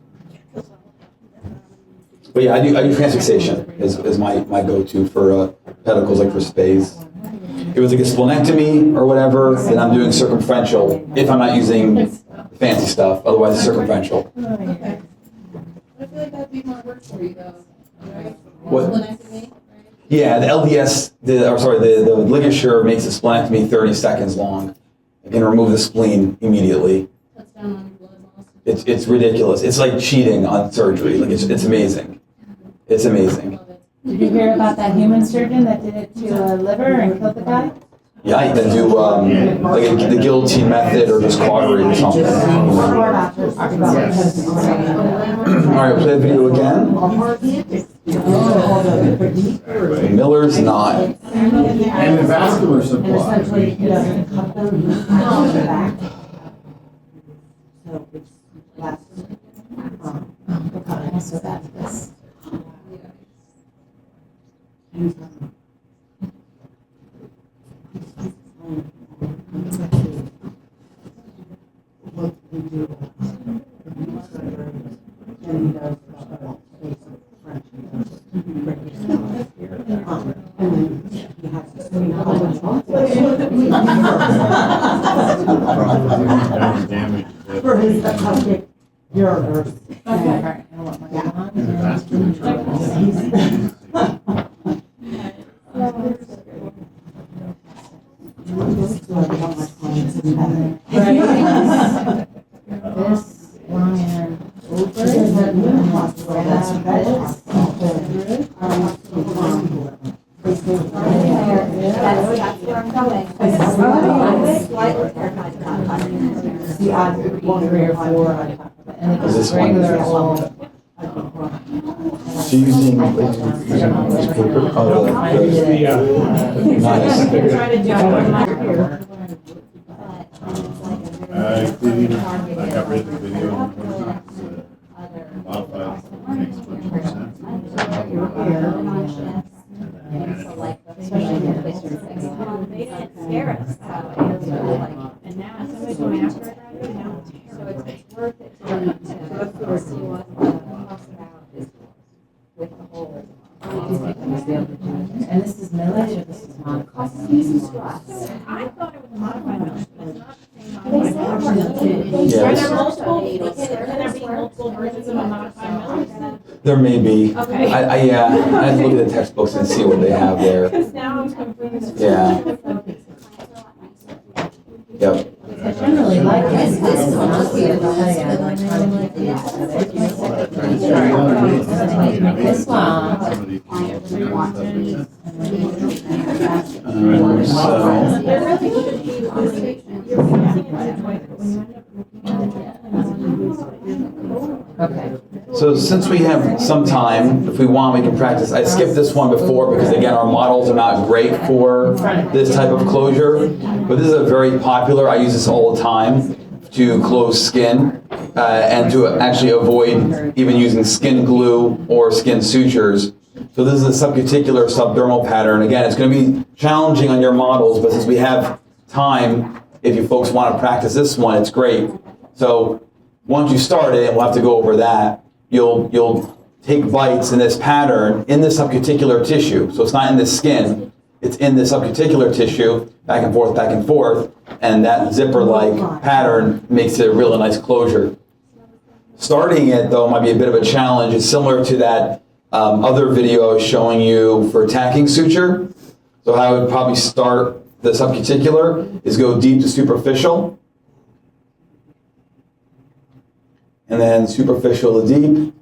But yeah, I do transfixation is my go-to for pedicles, like for spays. If it was like a splenectomy or whatever, then I'm doing circumferential if I'm not using fancy stuff. Otherwise, it's circumferential. Okay. I feel like that'd be more work for you though, right? What? Splenectomy, right? Yeah, the LDS, the ligature makes the splenectomy 30 seconds long. You can remove the spleen immediately. Cuts down on your blood loss. It's ridiculous. It's like cheating on surgery. Like it's amazing. It's amazing. Love it. Did you hear about that human surgeon that did it to a liver and killed the guy? Yeah, I even do like the guillotine method or just cautery or something. All right, play the video again. Miller's knot. And the vascular supply. I'm so bad at this. For his acoustic ureters. Okay. I want my This line over. That's where I'm going. I'm slightly terrified about cutting. The odds of 3 or 4. And it Is this was one? regular old. So you're using paper? Oh, nice. Try to do it. I got rid of the video. Modified makes much more sense. Especially in places like they didn't scare us that way. It was like, and now somebody's going after it right now. So it's worth it to see what talks about this with the whole. And this is millage or this is modified? So I thought it was modified milk, but it's not the same modified milk. Yeah, Are this- there multiple, can there be multiple versions of a modified milk? There may be. Okay. I had to look at the textbooks and see what they have there. Because now I'm confused. Yeah. Yep. I generally like it. This is honestly, I'll tell you, I like how you do it. Make this long. So So since we have some time, if we want, we can practice. I skipped this one before because again, our models are not great for this type of closure, but this is a very popular, I use this all the time to close skin and to actually avoid even using skin glue or skin sutures. So this is a subcuticular subdermal pattern. Again, it's going to be challenging on your models, but since we have time, if you folks want to practice this one, it's great. So once you start it, and we'll have to go over that, you'll take bites in this pattern in the subcuticular tissue. So it's not in the skin, it's in the subcuticular tissue, back and forth, and that zipper-like pattern makes it a really nice closure. Starting it, though, might be a bit of a challenge. It's similar to that other video I was showing you for tacking suture. So how I would probably start the subcuticular is go deep to superficial, and then superficial to deep.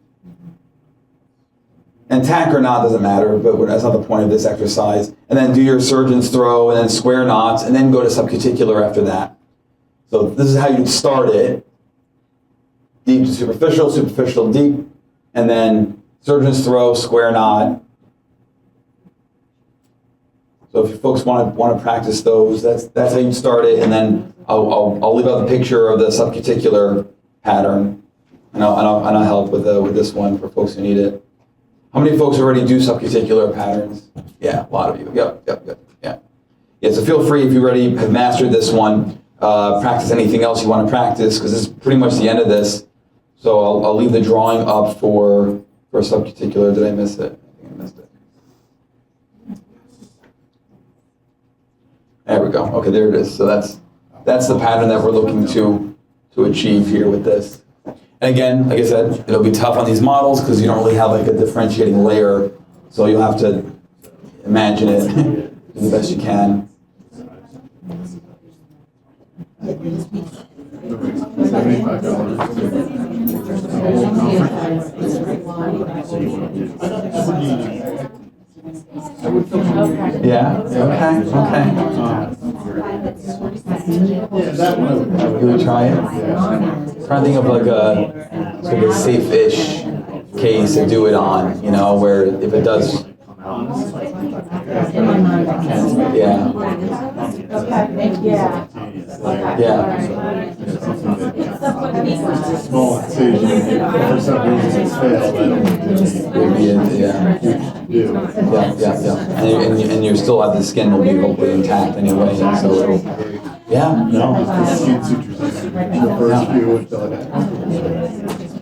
And tack or not doesn't matter, but that's not the point of this exercise. And then do your surgeon's throw, and then square knots, and then go to subcuticular after that. So this is how you'd start it. Deep to superficial, superficial to deep, and then surgeon's throw, square knot. So if you folks want to practice those, that's how you start it, and then I'll leave out the picture of the subcuticular pattern, and I'll help with this one for folks who need it. How many folks already do subcuticular patterns? Yeah, a lot of you. Yep, yeah. Yeah, so feel free if you already have mastered this one, practice anything else you want to practice, because this is pretty much the end of this. So I'll leave the drawing up for subcuticular. Did I miss it? I think I missed it. There we go. Okay, there it is. So that's the pattern that we're looking to achieve here with this. And again, like I said, it'll be tough on these models because you don't really have like a differentiating layer. So you'll have to imagine it, do the best you can. Yeah. Okay. You would try it? I'm trying to think of like a safe-ish case to do it on, where if it does. Yeah. Small incision, for some reason it's failed, And you still have the skin will be hopefully intact anyway, so it'll, Skin sutures, the first few until it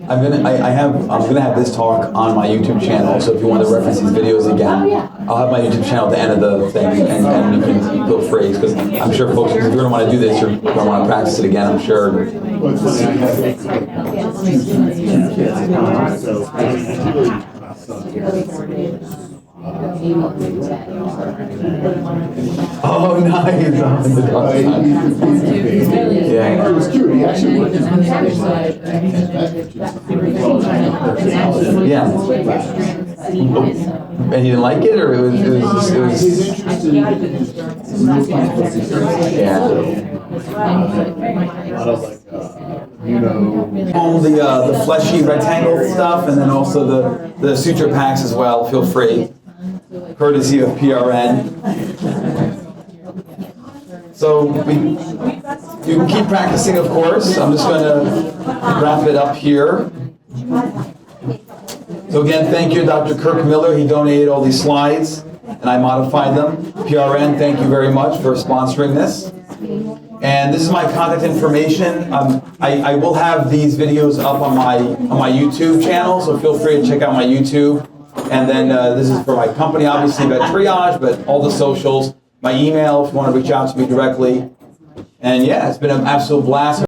I'm gonna have this talk on my YouTube channel, so if you want to reference these videos again, I'll have my YouTube channel at the end of the thing, and you can feel free, because I'm sure folks, if you're gonna want to do this, you're gonna want to practice it again, I'm sure. Oh, nice. Yeah. It was cute. He actually worked his Yeah. And you didn't like it, or it was He's interested in all the fleshy rectangle stuff, and then also the suture packs as well. Feel free, courtesy of PRN. So you can keep practicing, of course. I'm just going to wrap it up here. So again, thank you, Dr. Kirk Miller. He donated all these slides, and I modified them. PRN, thank you very much for sponsoring this. And this is my contact information. I will have these videos up on my YouTube channel, so feel free to check out my YouTube. And then this is for my company, obviously, VetTriage, but all the socials. My email if you want to reach out to me directly. And yeah, it's been an absolute blast.